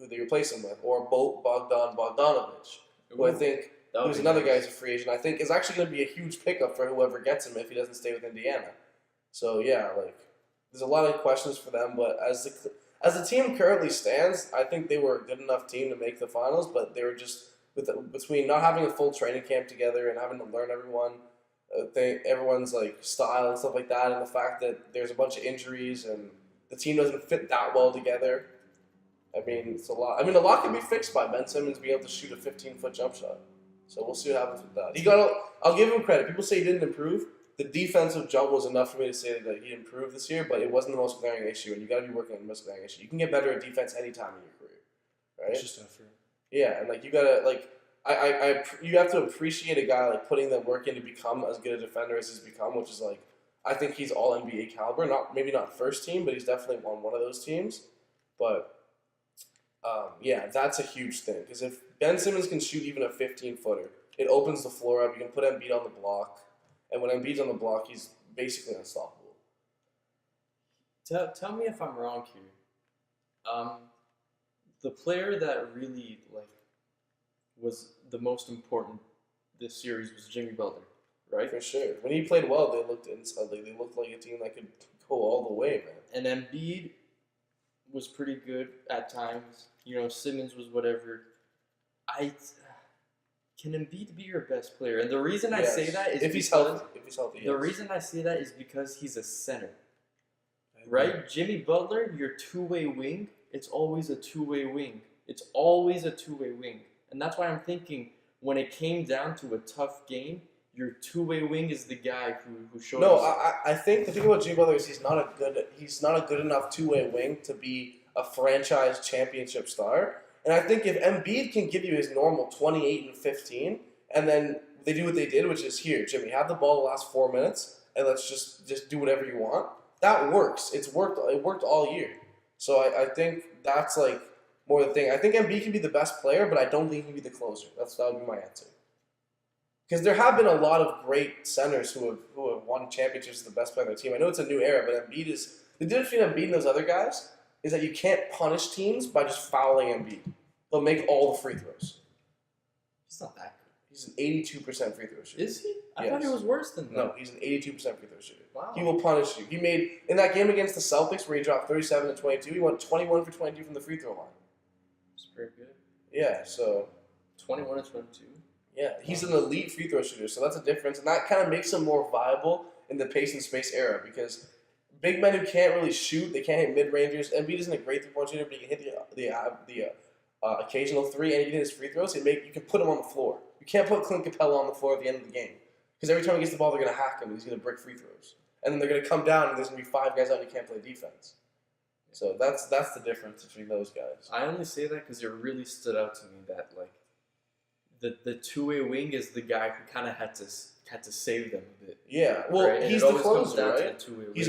Speaker 1: they replace him with, or Bogdanovich, who I think who's another guy who's a free agent, I think is actually going to be a huge pickup for whoever gets him if he doesn't stay with Indiana. So yeah, there's a lot of questions for them, but as the team currently stands, I think they were a good enough team to make the finals, but they were just between not having a full training camp together and having to learn everyone's style and stuff like that, and the fact that there's a bunch of injuries and the team doesn't fit that well together. I mean, it's a lot. I mean, a lot can be fixed by Ben Simmons being able to shoot a 15-foot jump shot. So we'll see what happens with that. I'll give him credit. People say he didn't improve. The defensive jump was enough for me to say that he improved this year, but it wasn't the most glaring issue, and you got to be working on the most glaring issue. You can get better at defense any time in your career, right?
Speaker 3: It's just effort.
Speaker 1: Yeah, and you gotta you have to appreciate a guy putting the work in to become as good a defender as he's become, which is I think he's all NBA caliber. Maybe not first team, but he's definitely on one of those teams. But yeah, that's a huge thing because if Ben Simmons can shoot even a 15-footer, it opens the floor up. You can put Embiid on the block, and when Embiid's on the block, he's basically unstoppable.
Speaker 2: Tell me if I'm wrong here. The player that really was the most important this series was Jimmy Butler, right?
Speaker 1: For sure. When he played well, they looked like a team that could go all the way, man.
Speaker 2: And Embiid was pretty good at times. Simmons was whatever. Can Embiid be your best player? And the reason I say that is
Speaker 1: if he's healthy.
Speaker 2: The reason I say that is because he's a center. Right? Jimmy Butler, your two-way wing, it's always a two-way wing. It's always a two-way wing. And that's why I'm thinking when it came down to a tough game, your two-way wing is the guy who showed
Speaker 1: No,
Speaker 2: us.
Speaker 1: I think the thing about Jimmy Butler is he's not a good enough two-way wing to be a franchise championship star. And I think if Embiid can give you his normal 28 and 15, and then they do what they did, which is here, Jimmy, have the ball the last 4 minutes, and let's just do whatever you want. That works. It worked all year. So I think that's more the thing. I think Embiid can be the best player, but I don't think he can be the closer. That would be my answer. Because there have been a lot of great centers who have won championships as the best player on their team. I know it's a new era, but Embiid is the difference between Embiid and those other guys is that you can't punish teams by just fouling Embiid. They'll make all the free throws.
Speaker 2: He's not that good.
Speaker 1: He's an 82% free throw shooter.
Speaker 2: Is he? I
Speaker 1: Yes.
Speaker 2: thought he was worse than that.
Speaker 1: No, he's an 82% free throw shooter.
Speaker 2: Wow.
Speaker 1: He will punish you. He made in that game against the Celtics where he dropped 37 and 22. He went 21 for 22 from the free throw line.
Speaker 2: It's very good.
Speaker 1: Yeah, so
Speaker 2: 21 and 22.
Speaker 1: yeah, he's an elite free throw shooter, so that's a difference, and that kind of makes him more viable in the pace and space era because big men who can't really shoot, they can't hit mid-rangers. Embiid isn't a great three-point shooter, but he can hit the occasional three, and he can hit his free throws. You can put him on the floor. You can't put Clint Capella on the floor at the end of the game because every time he gets the ball, they're going to hack him, and he's going to break free throws. And then they're going to come down, and there's going to be 5 guys out, and you can't play defense. So that's the difference between those guys.
Speaker 2: I only say that because it really stood out to me that the two-way wing is the guy who kind of had to save them a bit.
Speaker 1: Yeah, well,
Speaker 2: right?
Speaker 1: he's the closer, right? He's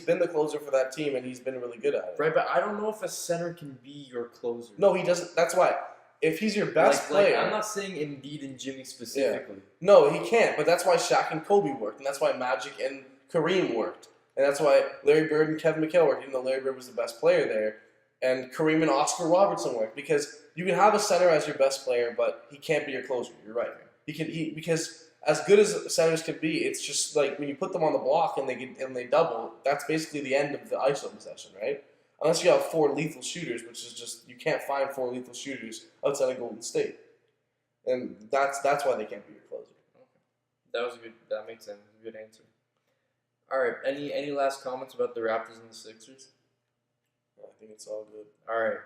Speaker 1: been the closer for that team, and he's been really good at it.
Speaker 2: Right, but I don't know if a center can be your closer.
Speaker 1: No, he doesn't. That's why. If he's your best player,
Speaker 2: I'm not saying Embiid and Jimmy specifically.
Speaker 1: No, he can't. But that's why Shaq and Kobe worked, and that's why Magic and Kareem worked, and that's why Larry Bird and Kevin McHale worked. Even though Larry Bird was the best player there, and Kareem and Oscar Robertson worked because you can have a center as your best player, but he can't be your closer. You're right. Because as good as centers can be, it's just like when you put them on the block and they double, that's basically the end of the ISO possession, right? Unless you have 4 lethal shooters, which is just you can't find 4 lethal shooters outside of Golden State, and that's why they can't be your closer.
Speaker 2: That makes sense. Good answer. All right. Any last comments about the Raptors and the Sixers?
Speaker 1: I think it's all good.
Speaker 2: All right.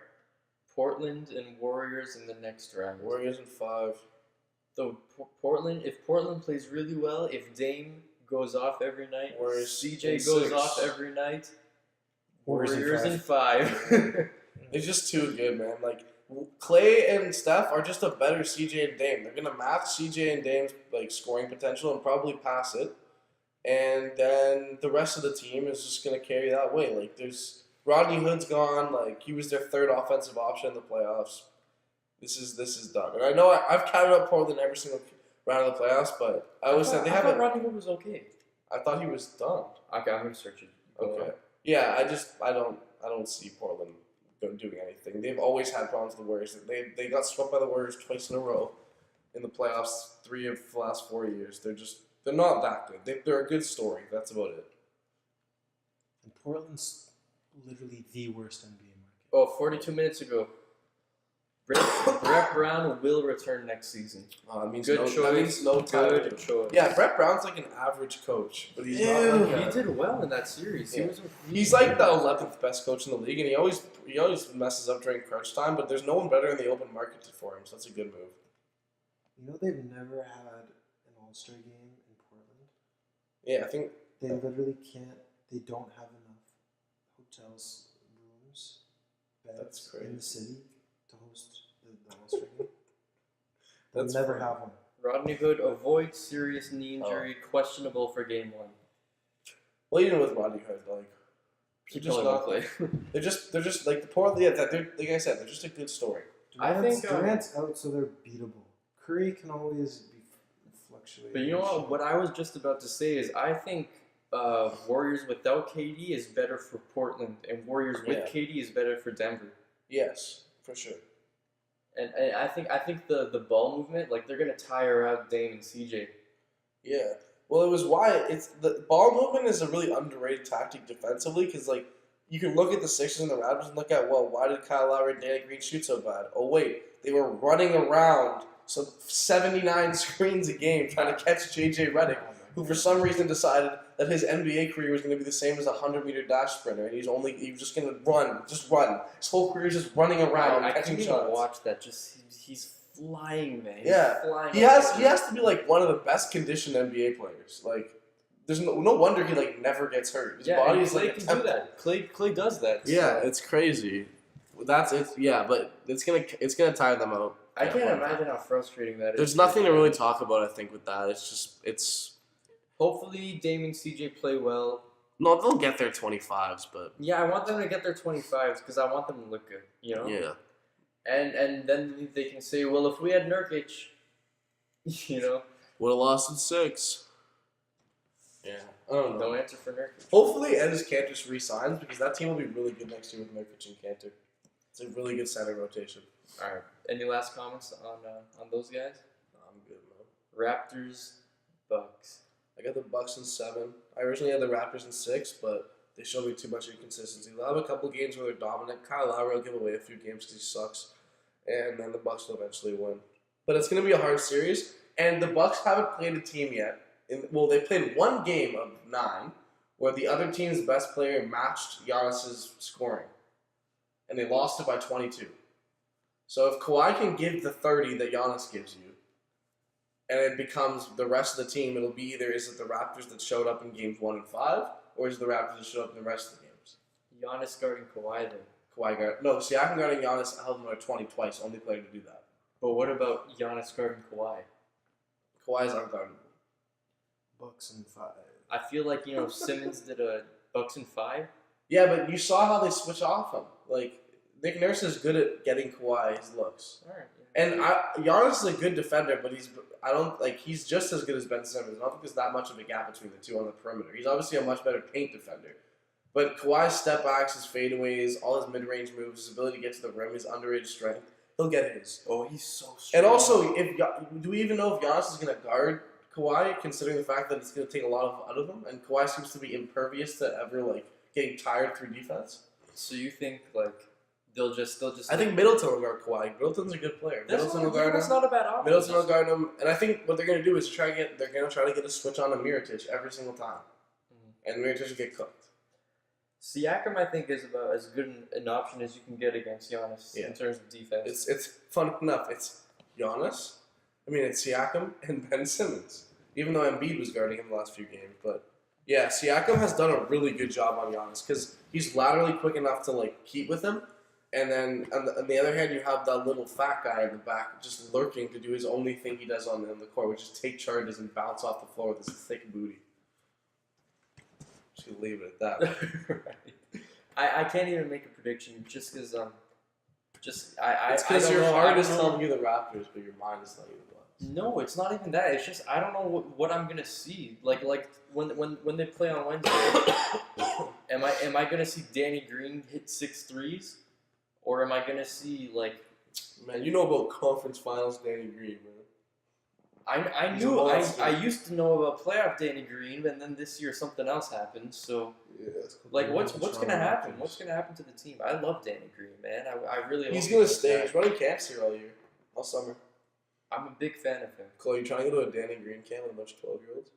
Speaker 2: Portland and Warriors in the next round.
Speaker 1: Warriors in 5.
Speaker 2: So Portland, if Portland plays really well, if Dame goes off every night,
Speaker 1: Warriors
Speaker 2: CJ
Speaker 1: in
Speaker 2: goes
Speaker 1: 6.
Speaker 2: off every night,
Speaker 3: Warriors in
Speaker 2: in 5.
Speaker 1: It's just too good, man. Like Clay and Steph are just a better CJ and Dame. They're gonna match CJ and Dame's like scoring potential and probably pass it, and then the rest of the team is just gonna carry that way. Like there's Rodney Hood's gone. Like he was their 3rd offensive option in the playoffs. This is done. And I know I've counted up Portland every single round of the playoffs, but I always said they haven't.
Speaker 2: Rodney Hood was okay.
Speaker 1: I thought he was done.
Speaker 2: Okay, I'm gonna search it.
Speaker 1: Okay. Yeah, I don't see Portland doing anything. They've always had problems with the Warriors. They got swept by the Warriors twice in a row in the playoffs 3 of the last 4 years. They're not that good. They're a good story. That's about it.
Speaker 3: And Portland's literally the worst NBA market.
Speaker 2: Oh, 42 minutes ago. Brett Brown will return next season.
Speaker 1: That means
Speaker 2: Good
Speaker 1: no,
Speaker 2: choice.
Speaker 1: That means no time.
Speaker 2: Good choice.
Speaker 1: Yeah, Brett Brown's like an average coach, but he's not.
Speaker 3: Ew.
Speaker 1: Like
Speaker 2: He did well in that series.
Speaker 1: Yeah.
Speaker 2: He's
Speaker 1: like the 11th best coach in the league, and he always messes up during crunch time. But there's no one better in the open market for him, so that's a good move.
Speaker 3: You know they've never had an All-Star game in Portland.
Speaker 1: Yeah, I think
Speaker 3: They literally can't. They don't have enough hotels, rooms, beds
Speaker 1: That's crazy.
Speaker 3: in the city to host the All-Star game. They'll
Speaker 1: That's
Speaker 3: never
Speaker 1: funny.
Speaker 3: have one.
Speaker 2: Rodney Hood avoids serious knee injury, questionable for game 1.
Speaker 1: well, even with Rodney Hood, like
Speaker 2: He
Speaker 1: just
Speaker 2: probably
Speaker 1: not-
Speaker 2: won't play.
Speaker 1: they're just like the Portland. Yeah, they're like I said, they're just a good story.
Speaker 2: I think,
Speaker 3: Durant's out, so they're beatable. Curry can always be fluctuating.
Speaker 2: But you know what? What I was just about to say is I think Warriors without KD is better for Portland, and Warriors with
Speaker 1: Yeah.
Speaker 2: KD is better for Denver.
Speaker 1: Yes, for sure.
Speaker 2: And I think the ball movement, like they're gonna tire out Dame and CJ.
Speaker 1: Yeah. Well, it was why it's the ball movement is a really underrated tactic defensively because like you can look at the Sixers and the Raptors and look at why did Kyle Lowry and Danny Green shoot so bad? Oh wait, they were running around 79 screens a game trying to catch JJ Redick, who for some reason decided that his NBA career was going to be the same as a 100-meter dash sprinter, and he was just going to run. His whole career is just running around
Speaker 2: I
Speaker 1: catching
Speaker 2: can't even
Speaker 1: shots.
Speaker 2: watch that. Just he's flying, man. He's
Speaker 1: Yeah.
Speaker 2: flying
Speaker 1: He has to be like one of the best conditioned NBA players. Like, there's no wonder he like never gets hurt. His body is
Speaker 2: Clay
Speaker 1: like a
Speaker 2: can do
Speaker 1: temple.
Speaker 2: that. Clay does that.
Speaker 1: Yeah,
Speaker 2: so.
Speaker 1: it's crazy. That's it. Yeah, but it's gonna tire them out.
Speaker 2: I can't imagine how frustrating that is.
Speaker 1: There's nothing to really talk about. I think with that, it's
Speaker 2: Hopefully, Dame and CJ play well.
Speaker 1: no, they'll get their 25s, but
Speaker 2: Yeah, I want them to get their 25s because I want them to look good. You know.
Speaker 1: yeah,
Speaker 2: And then they can say, well, if we had Nurkic, you know,
Speaker 1: would have lost in 6. Yeah, I don't know.
Speaker 2: no answer for Nurkic.
Speaker 1: Hopefully, Ennis Cantor resigns because that team will be really good next year with Nurkic and Cantor. It's a really good center rotation.
Speaker 2: All right. Any last comments on those guys?
Speaker 1: I'm good, man.
Speaker 2: Raptors, Bucks.
Speaker 1: I got the Bucks in 7. I originally had the Raptors in 6, but they showed me too much inconsistency. They'll have a couple games where they're dominant. Kyle Lowry will give away a few games because he sucks, and then the Bucks will eventually win. But it's going to be a hard series, and the Bucks haven't played a team yet. They played one game of 9 where the other team's best player matched Giannis's scoring, and they lost it by 22. So if Kawhi can give the 30 that Giannis gives you, and it becomes the rest of the team, it'll be either is it the Raptors that showed up in games 1 and 5, or is it the Raptors that showed up in the rest of the games?
Speaker 2: Giannis guarding Kawhi then.
Speaker 1: Siakam guarding Giannis held him at 20 twice, only player to do that.
Speaker 2: But what about Giannis guarding Kawhi?
Speaker 1: Kawhi's unguardable.
Speaker 3: Bucks in 5.
Speaker 2: I feel like, Simmons did a Bucks in 5.
Speaker 1: Yeah, but you saw how they switch off him. Like, Nick Nurse is good at getting Kawhi his looks.
Speaker 2: All right.
Speaker 1: And Giannis is a good defender, but he's just as good as Ben Simmons. I don't think there's that much of a gap between the two on the perimeter. He's obviously a much better paint defender. But Kawhi's step backs, his fadeaways, all his mid-range moves, his ability to get to the rim, his underrated strength, he'll get his.
Speaker 2: Oh, he's so strong.
Speaker 1: And also, do we even know if Giannis is going to guard Kawhi, considering the fact that it's going to take a lot out of him, and Kawhi seems to be impervious to ever getting tired through defense.
Speaker 2: So you think they'll just?
Speaker 1: I think Middleton will guard Kawhi. Middleton's a good player. Middleton will guard him.
Speaker 2: That's not a bad option.
Speaker 1: Middleton will guard him, and I think what they're going to do is they're going to try to get a switch on to Mirotic every single time, and Mirotic will get cooked.
Speaker 2: Siakam, I think, is about as good an option as you can get against Giannis in terms of defense.
Speaker 1: It's fun enough. It's Giannis. It's Siakam and Ben Simmons. Even though Embiid was guarding him the last few games, but yeah, Siakam has done a really good job on Giannis because he's laterally quick enough to keep with him, and then on the other hand, you have that little fat guy in the back just lurking to do his only thing he does on the court, which is take charges and bounce off the floor with his thick booty. Just gonna leave it at that.
Speaker 2: Right. I can't even make a prediction just because it's
Speaker 1: because your heart is telling you the Raptors, but your mind is telling you the Bucks.
Speaker 2: No, it's not even that. It's just I don't know what I'm gonna see. Like when they play on Wednesday, am I gonna see Danny Green hit 6 threes, or am I gonna see
Speaker 1: Man, you know about conference finals Danny Green, man.
Speaker 2: I used to know about playoff Danny Green, and then this year something else happened. So
Speaker 1: yeah,
Speaker 2: what's gonna happen? What's gonna happen to the team? I love Danny Green, man. I really.
Speaker 1: He's gonna stay. He's running camps here all summer.
Speaker 2: I'm a big fan of him.
Speaker 1: Cole, you trying to go to a Danny Green camp with a bunch of 12-year-olds?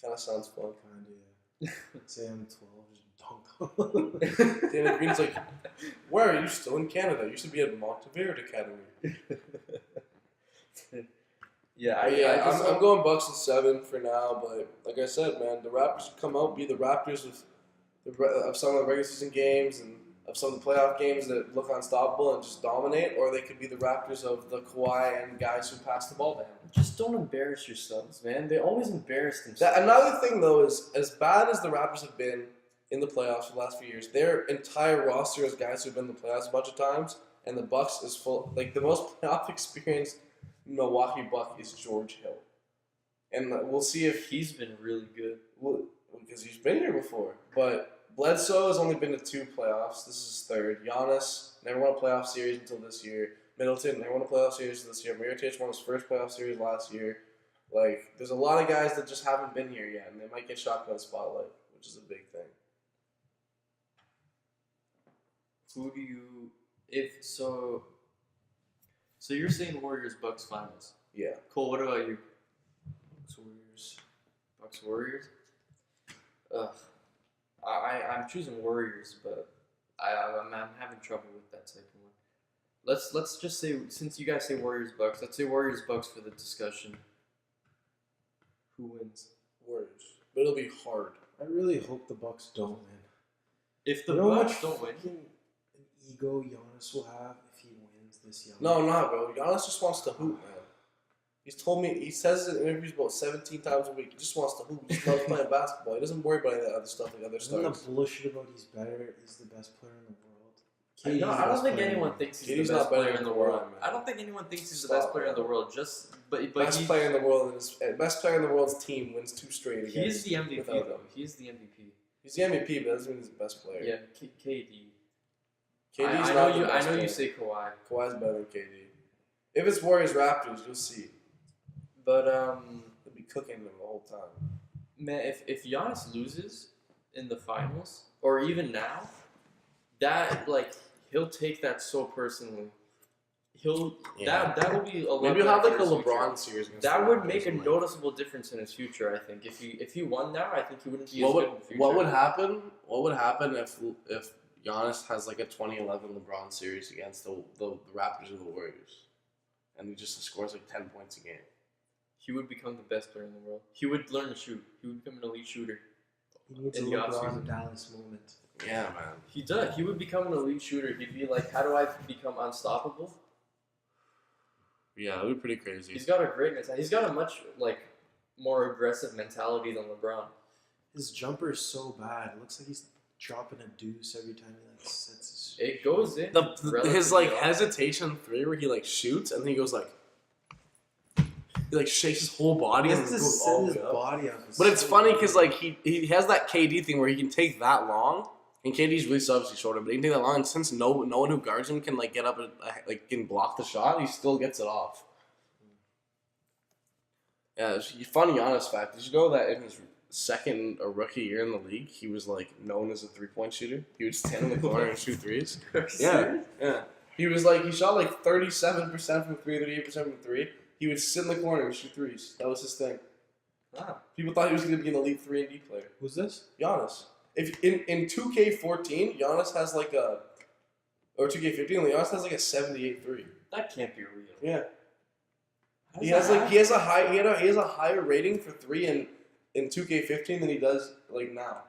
Speaker 1: Kind of sounds fun.
Speaker 3: Kinda, yeah. Say I'm 12, just dunk.
Speaker 1: Danny Green's like, where are you still in Canada? You should be at Monteverde Academy. I'm going Bucks in 7 for now, but like I said, man, the Raptors come out, be the Raptors of some of the regular season games and of some of the playoff games that look unstoppable and just dominate, or they could be the Raptors of the Kawhi and guys who pass the ball down.
Speaker 2: Just don't embarrass yourselves, man. They always embarrass themselves.
Speaker 1: Another thing, though, is as bad as the Raptors have been in the playoffs for the last few years, their entire roster is guys who've been in the playoffs a bunch of times, and the Bucks is full. The most playoff experienced Milwaukee Buck is George Hill. And we'll see if
Speaker 2: he's been really good.
Speaker 1: Because he's been here before. But Bledsoe has only been to 2 playoffs. This is his 3rd. Giannis never won a playoff series until this year. Middleton never won a playoff series this year. Mirotic won his first playoff series last year. There's a lot of guys that just haven't been here yet, and they might get shotgun spotlight, which is a big thing.
Speaker 2: Who do you... So you're saying Warriors Bucks finals?
Speaker 1: Yeah.
Speaker 2: Cole, what about you?
Speaker 3: Bucks Warriors.
Speaker 2: Ugh. I'm choosing Warriors, but I'm having trouble with that second one. Let's just say, since you guys say Warriors Bucks, let's say Warriors Bucks for the discussion. Who wins?
Speaker 1: Warriors. But it'll be hard.
Speaker 3: I really hope the Bucks don't win.
Speaker 2: If the Bucks don't win,
Speaker 3: an ego Giannis will have if he wins this young.
Speaker 1: No, not bro. Giannis just wants to hoop, man. He says it in interviews about 17 times a week. He just wants to hoop. He just loves playing basketball. He doesn't worry about any of that other stuff like other stars.
Speaker 3: Isn't the bullshit about he's the best player in the world?
Speaker 2: I don't think anyone thinks he's the best player in the world.
Speaker 1: Man.
Speaker 2: I don't think anyone thinks he's the best player in the world.
Speaker 1: Best player in the world. Best player in the world's team wins 2 straight against.
Speaker 2: He's the MVP though. He's the MVP.
Speaker 1: He's the MVP, but that doesn't mean he's the best player.
Speaker 2: Yeah, KD.
Speaker 1: KD's
Speaker 2: I know you say Kawhi.
Speaker 1: Kawhi's better than KD. If it's Warriors Raptors, you'll see.
Speaker 2: But
Speaker 1: he'll be cooking them the whole time.
Speaker 2: Man, if Giannis loses in the finals, or even now, that he'll take that so personally. That will be a lot.
Speaker 1: Maybe he'll have a LeBron series.
Speaker 2: That would make a noticeable difference in his future. I think if he won now, I think he wouldn't be as good in the future.
Speaker 1: What would happen? What would happen if Giannis has a 2011 LeBron series against the Raptors or the Warriors, and he just scores 10 points a game?
Speaker 2: He would become the best player in the world. He would learn to shoot. He would become an elite shooter.
Speaker 3: He needs a LeBron Dallas moment.
Speaker 1: Yeah, man.
Speaker 2: He does. He would become an elite shooter. He'd be like, how do I become unstoppable?
Speaker 1: Yeah, it would be pretty crazy.
Speaker 2: He's got a great mentality. He's got a much more aggressive mentality than LeBron.
Speaker 3: His jumper is so bad. It looks like he's dropping a deuce every time he sets his...
Speaker 2: It goes in.
Speaker 1: His hesitation 3 where he shoots and then he goes he shakes his whole body and goes all the way up.
Speaker 3: Body up.
Speaker 1: But it's funny because he has that KD thing where he can take that long, and KD's really obviously shorter, but he can take that long. And since no one who guards him can get up and can block the shot, he still gets it off. Yeah, funny Giannis fact. Did you know that in his second or rookie year in the league, he was like known as a 3-point shooter? He would stand in the corner and shoot threes. Yeah. He was like he shot like 37% from 3, 38% from 3. He would sit in the corner and shoot threes. That was his thing.
Speaker 2: Wow.
Speaker 1: People thought he was going to be an elite 3-and-D player.
Speaker 3: Who's this?
Speaker 1: Giannis. If in 2K14, Giannis has like a, or 2K15, Giannis has like a 78-3.
Speaker 2: That can't be real.
Speaker 1: Yeah.
Speaker 2: How's
Speaker 1: He
Speaker 2: that
Speaker 1: has like
Speaker 2: happen?
Speaker 1: he has a higher rating for 3 in 2K15 than he does like now.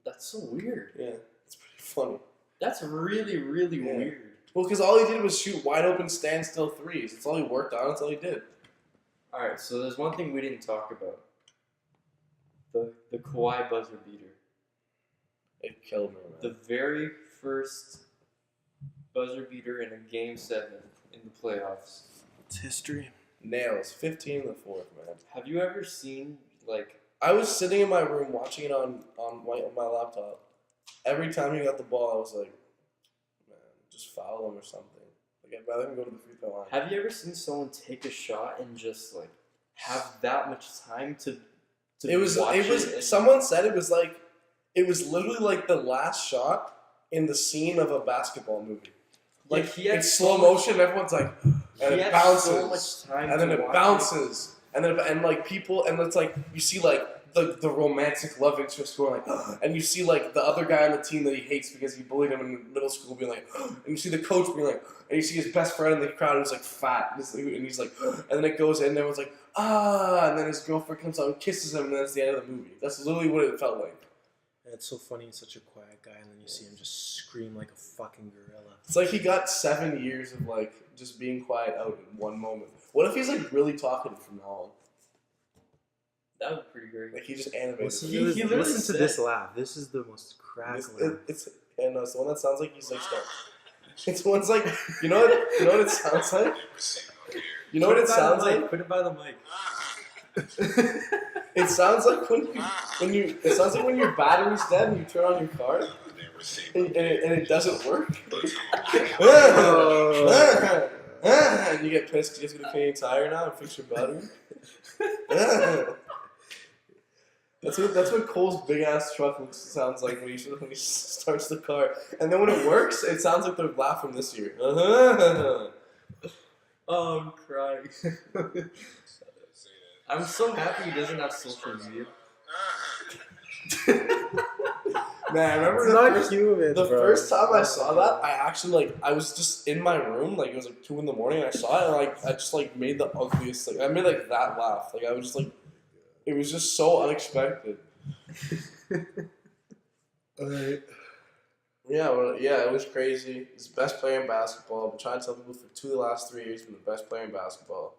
Speaker 2: That's so weird.
Speaker 1: Yeah, it's pretty funny.
Speaker 2: That's really, really
Speaker 1: Yeah.
Speaker 2: weird.
Speaker 1: Well, because all he did was shoot wide open standstill threes. That's all he worked on. That's all he did.
Speaker 2: Alright, so there's one thing we didn't talk about. The Kawhi buzzer beater.
Speaker 1: It killed me, man.
Speaker 2: The very first buzzer beater in a Game 7 in the playoffs.
Speaker 3: It's history.
Speaker 1: Nails. 15 in the fourth, man.
Speaker 2: Have you ever seen, like...
Speaker 1: I was sitting in my room watching it on my laptop. Every time he got the ball, I was like, man, just foul him or something. Like, I'd rather him go to the free throw line.
Speaker 2: Have you ever seen someone take a shot and just, like, have that much time to watch it?
Speaker 1: Someone said it was literally like the last shot in the scene of a basketball movie. Like
Speaker 2: he had
Speaker 1: it's
Speaker 2: so
Speaker 1: slow
Speaker 2: much-
Speaker 1: motion, everyone's like, and
Speaker 2: he
Speaker 1: it
Speaker 2: had
Speaker 1: bounces,
Speaker 2: so much time
Speaker 1: and then
Speaker 2: to
Speaker 1: it
Speaker 2: watch
Speaker 1: bounces, and like people, and it's like you see like the romantic love interest going like, and you see like the other guy on the team that he hates because he bullied him in middle school being like, and you see the coach being like, and you see his best friend in the crowd who's like fat, and he's like, and then it goes in, and everyone's like, and then his girlfriend comes out and kisses him, and then it's the end of the movie. That's literally what it felt like.
Speaker 3: And it's so funny. He's such a quiet guy, and then you see him just scream like a fucking gorilla.
Speaker 1: It's like he got 7 years of like just being quiet out in one moment. What if he's like really talkative from now on?
Speaker 2: That was pretty great.
Speaker 1: Like he just animated.
Speaker 3: Listen,
Speaker 1: it.
Speaker 2: He literally
Speaker 3: listen
Speaker 2: said-
Speaker 3: to this laugh. This is the most crack laugh.
Speaker 1: It's and it's the one that sounds like he's like stuck. It's one's like you know what it sounds like. You know what it sounds like.
Speaker 2: Put it by the mic.
Speaker 1: It sounds like it sounds like when your battery's dead and you turn on your car and it doesn't work. And you get pissed because you have to get a Canadian Tire now and fix your battery. That's what Cole's big ass truck sounds like when he starts the car. And then when it works, it sounds like they're laughing this year.
Speaker 2: Oh, I'm crying. I'm so happy he doesn't have social media.
Speaker 1: Man, I remember
Speaker 3: It's not human,
Speaker 1: the
Speaker 3: bro.
Speaker 1: first time I saw that, I actually I was just in my room, like it was like 2 a.m. and I saw it, and I just made the ugliest, I made that laugh, I was just it was just so unexpected.
Speaker 3: Alright.
Speaker 1: Yeah, it was crazy. He's the best player in basketball. I've been trying to tell people for the last 3 years he's been the best player in basketball,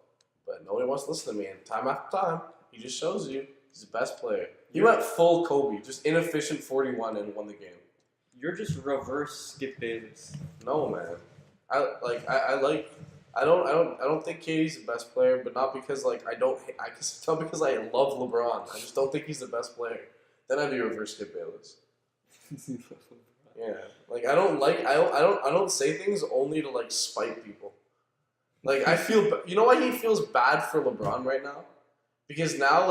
Speaker 1: but nobody wants to listen to me. And time after time, he just shows you he's the best player. He went full Kobe, just inefficient 41 and won the game.
Speaker 2: You're just reverse Skip Bayless.
Speaker 1: No, man. I don't think KD's the best player, but not because it's not because I love LeBron. I just don't think he's the best player. Then I'd be reverse Skip Bayless. Yeah, I don't say things only to spite people. I feel, you know why he feels bad for LeBron right now? Because now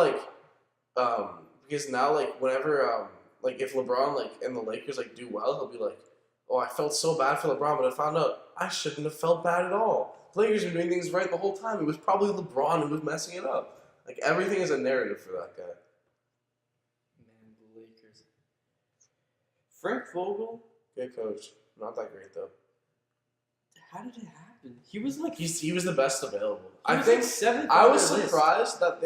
Speaker 1: whenever if LeBron and the Lakers do well, he'll be like, oh, I felt so bad for LeBron, but I found out I shouldn't have felt bad at all. The Lakers were doing things right the whole time. It was probably LeBron who was messing it up. Everything is a narrative for that guy.
Speaker 2: Man, the Lakers. Frank Vogel?
Speaker 1: Good coach. Not that great though.
Speaker 2: How did it happen? He was
Speaker 1: He was the best available.
Speaker 2: he
Speaker 1: I
Speaker 2: was
Speaker 1: think
Speaker 2: seventh.
Speaker 1: I
Speaker 2: on
Speaker 1: was
Speaker 2: their list.
Speaker 1: surprised that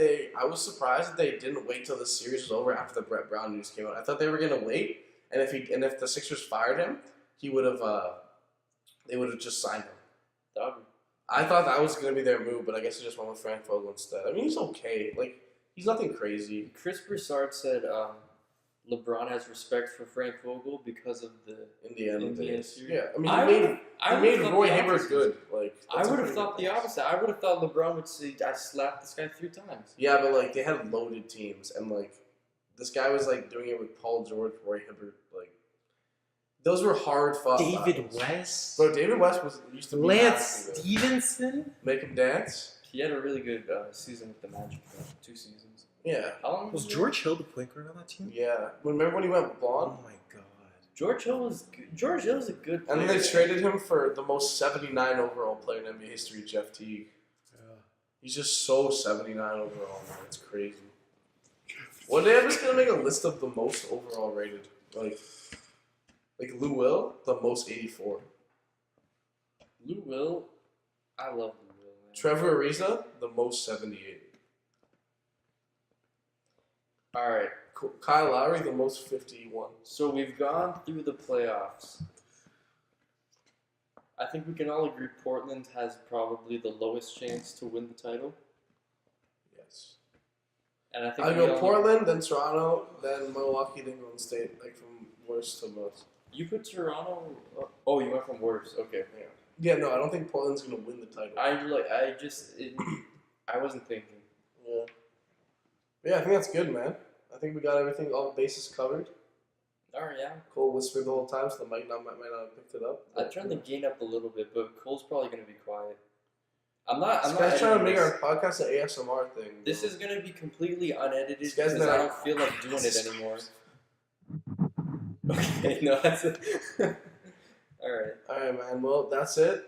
Speaker 1: they didn't wait till the series was over after the Brett Brown news came out. I thought they were gonna wait, and if the Sixers fired him, they would have just signed him.
Speaker 2: That would-
Speaker 1: I thought that was gonna be their move, but I guess they just went with Frank Vogel instead. I mean, he's okay. He's nothing crazy.
Speaker 2: Chris Broussard said LeBron has respect for Frank Vogel because of the
Speaker 1: Indiana
Speaker 2: Indiana
Speaker 1: days.
Speaker 2: series.
Speaker 1: Yeah, I mean,
Speaker 2: I
Speaker 1: he
Speaker 2: would've
Speaker 1: made
Speaker 2: thought
Speaker 1: Roy
Speaker 2: the
Speaker 1: Hibbert
Speaker 2: opposite.
Speaker 1: good.
Speaker 2: I would have thought the opposite. I would have thought LeBron would say, "I slapped this guy 3 times."
Speaker 1: Yeah, but they had loaded teams, and this guy was doing it with Paul George, Roy Hibbert. Those were hard fought.
Speaker 3: David
Speaker 1: battles.
Speaker 3: West.
Speaker 1: Bro, David West used to be
Speaker 3: Lance
Speaker 1: nasty, though.
Speaker 3: Stevenson.
Speaker 1: Make him dance.
Speaker 2: He had a really good season with the Magic, though. 2 seasons.
Speaker 1: Yeah.
Speaker 2: How long
Speaker 3: Was
Speaker 2: he
Speaker 3: George Hill the point guard on that team?
Speaker 1: Yeah. Remember when he went blonde?
Speaker 3: Oh my god.
Speaker 2: George Hill was good. George Hill was a good player.
Speaker 1: And then they traded him for the most 79 overall player in NBA history, Jeff Teague.
Speaker 3: Yeah.
Speaker 1: He's just so 79 overall, man. It's crazy. One day I'm just gonna make a list of the most overall rated. Like Lou Will, the most 84.
Speaker 2: Lou Will, I love Lou Will, man.
Speaker 1: Trevor Ariza, the most 78.
Speaker 2: All right,
Speaker 1: Kyle Lowry, the most 51.
Speaker 2: so we've gone through the playoffs. I think we can all agree Portland has probably the lowest chance to win the title.
Speaker 1: Yes.
Speaker 2: And I think
Speaker 1: I
Speaker 2: we
Speaker 1: go
Speaker 2: all-
Speaker 1: Portland, then Toronto, then Milwaukee, then Golden State, like from worst to most.
Speaker 2: You put Toronto. Oh, you went from worst. Okay.
Speaker 1: Yeah, no, I don't think Portland's gonna win the title.
Speaker 2: I wasn't thinking.
Speaker 1: Yeah. Yeah, I think that's good, man. I think we got everything, all bases covered.
Speaker 2: All right, yeah.
Speaker 1: Cole whispered the whole time, so the mic might not have picked it up.
Speaker 2: I turned the gain up a little bit, but Cole's probably gonna be quiet. I'm not.
Speaker 1: This guy's trying to make
Speaker 2: editing
Speaker 1: our podcast an ASMR thing.
Speaker 2: This
Speaker 1: bro.
Speaker 2: is gonna be completely unedited
Speaker 1: This guy's
Speaker 2: because
Speaker 1: not-
Speaker 2: I don't feel like doing it anymore. Okay, no, that's it. All right.
Speaker 1: Alright, man. Well, that's it.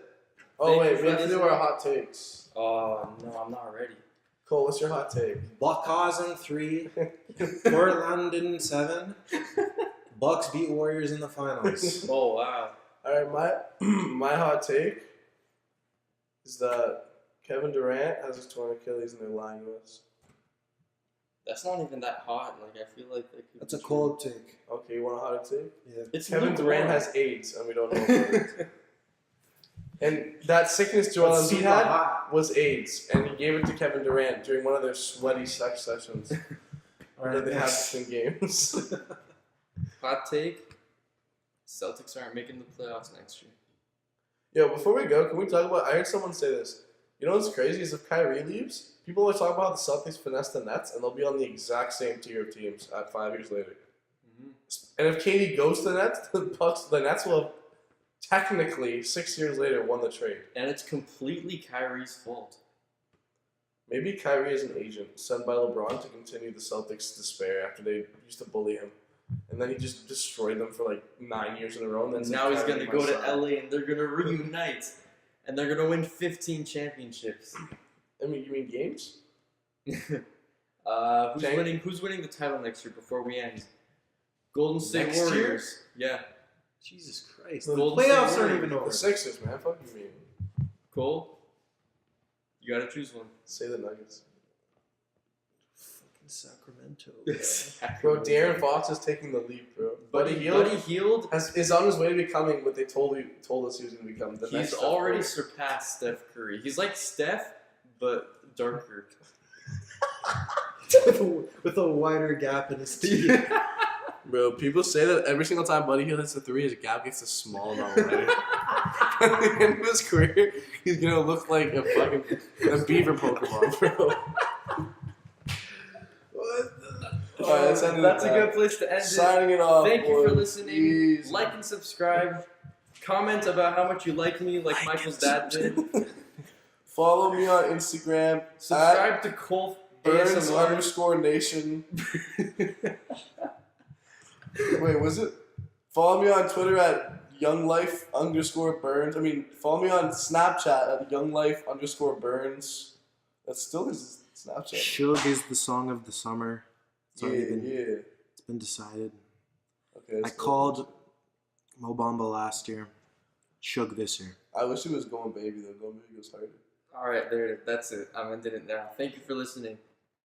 Speaker 1: Oh,
Speaker 2: Thank you
Speaker 1: wait,
Speaker 2: for
Speaker 1: we have to do
Speaker 2: listening.
Speaker 1: our hot takes.
Speaker 2: Oh no, I'm not ready.
Speaker 1: Cole, what's your hot take?
Speaker 3: Bucks in 3, Portland in 7. Bucks beat Warriors in the finals.
Speaker 2: Oh wow.
Speaker 1: Alright, my hot take is that Kevin Durant has his torn Achilles and they're lying to us.
Speaker 2: That's not even that hot. Like I feel like that could
Speaker 3: That's
Speaker 2: be
Speaker 3: a
Speaker 2: true.
Speaker 3: cold take.
Speaker 1: Okay, you want a hot take?
Speaker 3: Yeah.
Speaker 2: It's
Speaker 1: Kevin
Speaker 2: lukewarm.
Speaker 1: Durant has AIDS and we don't know about it. And that sickness Joel
Speaker 3: That's
Speaker 1: Embiid
Speaker 3: super
Speaker 1: had
Speaker 3: hot.
Speaker 1: was AIDS, and he gave it to Kevin Durant during one of their sweaty sex sessions that they have between games.
Speaker 2: Hot take. Celtics aren't making the playoffs next year.
Speaker 1: Yo, before we go, can we talk about? I heard someone say this. You know what's crazy is if Kyrie leaves, people always talk about how the Celtics finesse the Nets, and they'll be on the exact same tier of teams at 5 years later.
Speaker 2: Mm-hmm.
Speaker 1: And if KD goes to the Nets, the Nets will have technically 6 years later won the trade.
Speaker 2: And it's completely Kyrie's fault.
Speaker 1: Maybe Kyrie is an agent sent by LeBron to continue the Celtics' despair after they used to bully him. And then he just destroyed them for like 9 years in a row. And then
Speaker 2: And
Speaker 1: said,
Speaker 2: now he's
Speaker 1: "Kyrie,
Speaker 2: gonna
Speaker 1: my
Speaker 2: go to
Speaker 1: son."
Speaker 2: LA and they're gonna reunite. And they're gonna win 15 championships.
Speaker 1: I mean, you mean games?
Speaker 2: Who's winning the title next year before we end? Golden State
Speaker 3: Next year?
Speaker 2: Warriors. Yeah.
Speaker 3: Jesus Christ.
Speaker 1: The
Speaker 3: The
Speaker 2: Golden
Speaker 3: playoffs
Speaker 2: State
Speaker 3: aren't even
Speaker 1: The
Speaker 3: over.
Speaker 1: Sixers, man. Fuck you mean.
Speaker 2: Cole? You gotta choose one.
Speaker 1: Say the Nuggets.
Speaker 3: Fucking Sacramento.
Speaker 1: Bro, De'Aaron Fox is taking the leap, bro. Buddy Hield
Speaker 2: Hield,
Speaker 1: is on his way to becoming what they told us he was going to become. The
Speaker 2: he's
Speaker 1: next Steph
Speaker 2: already
Speaker 1: Curry.
Speaker 2: surpassed Steph Curry. He's like Steph, but darker.
Speaker 3: with a wider gap in his teeth.
Speaker 1: Bro, people say that every single time Buddy Hield hits a three, his gap gets a small amount wider. At the end of his career, he's going to look like a beaver Pokemon, bro. Alright, let's end it
Speaker 2: That's
Speaker 1: at
Speaker 2: a
Speaker 1: that.
Speaker 2: good place to end it.
Speaker 1: Signing it off.
Speaker 2: Thank you for
Speaker 1: boys.
Speaker 2: listening.
Speaker 1: Jeez.
Speaker 2: Like and subscribe. Comment about how much you like me, like Michael's dad did.
Speaker 1: Follow me on Instagram.
Speaker 2: Subscribe to Cole ASMR.
Speaker 1: Burns_Nation. Wait, was it? Follow me on Twitter at YoungLife_Burns. I mean, follow me on Snapchat at YoungLife_Burns. That's still his Snapchat.
Speaker 3: Shug is the song of the summer. It's already been,
Speaker 1: Yeah.
Speaker 3: it's been decided.
Speaker 1: Okay.
Speaker 3: I
Speaker 1: that's cool.
Speaker 3: called Mo Bamba last year. Shug this year.
Speaker 1: I wish it was Going Baby though. Going Baby goes harder.
Speaker 2: All right, there. That's it. I'm ending it now. Thank you for listening.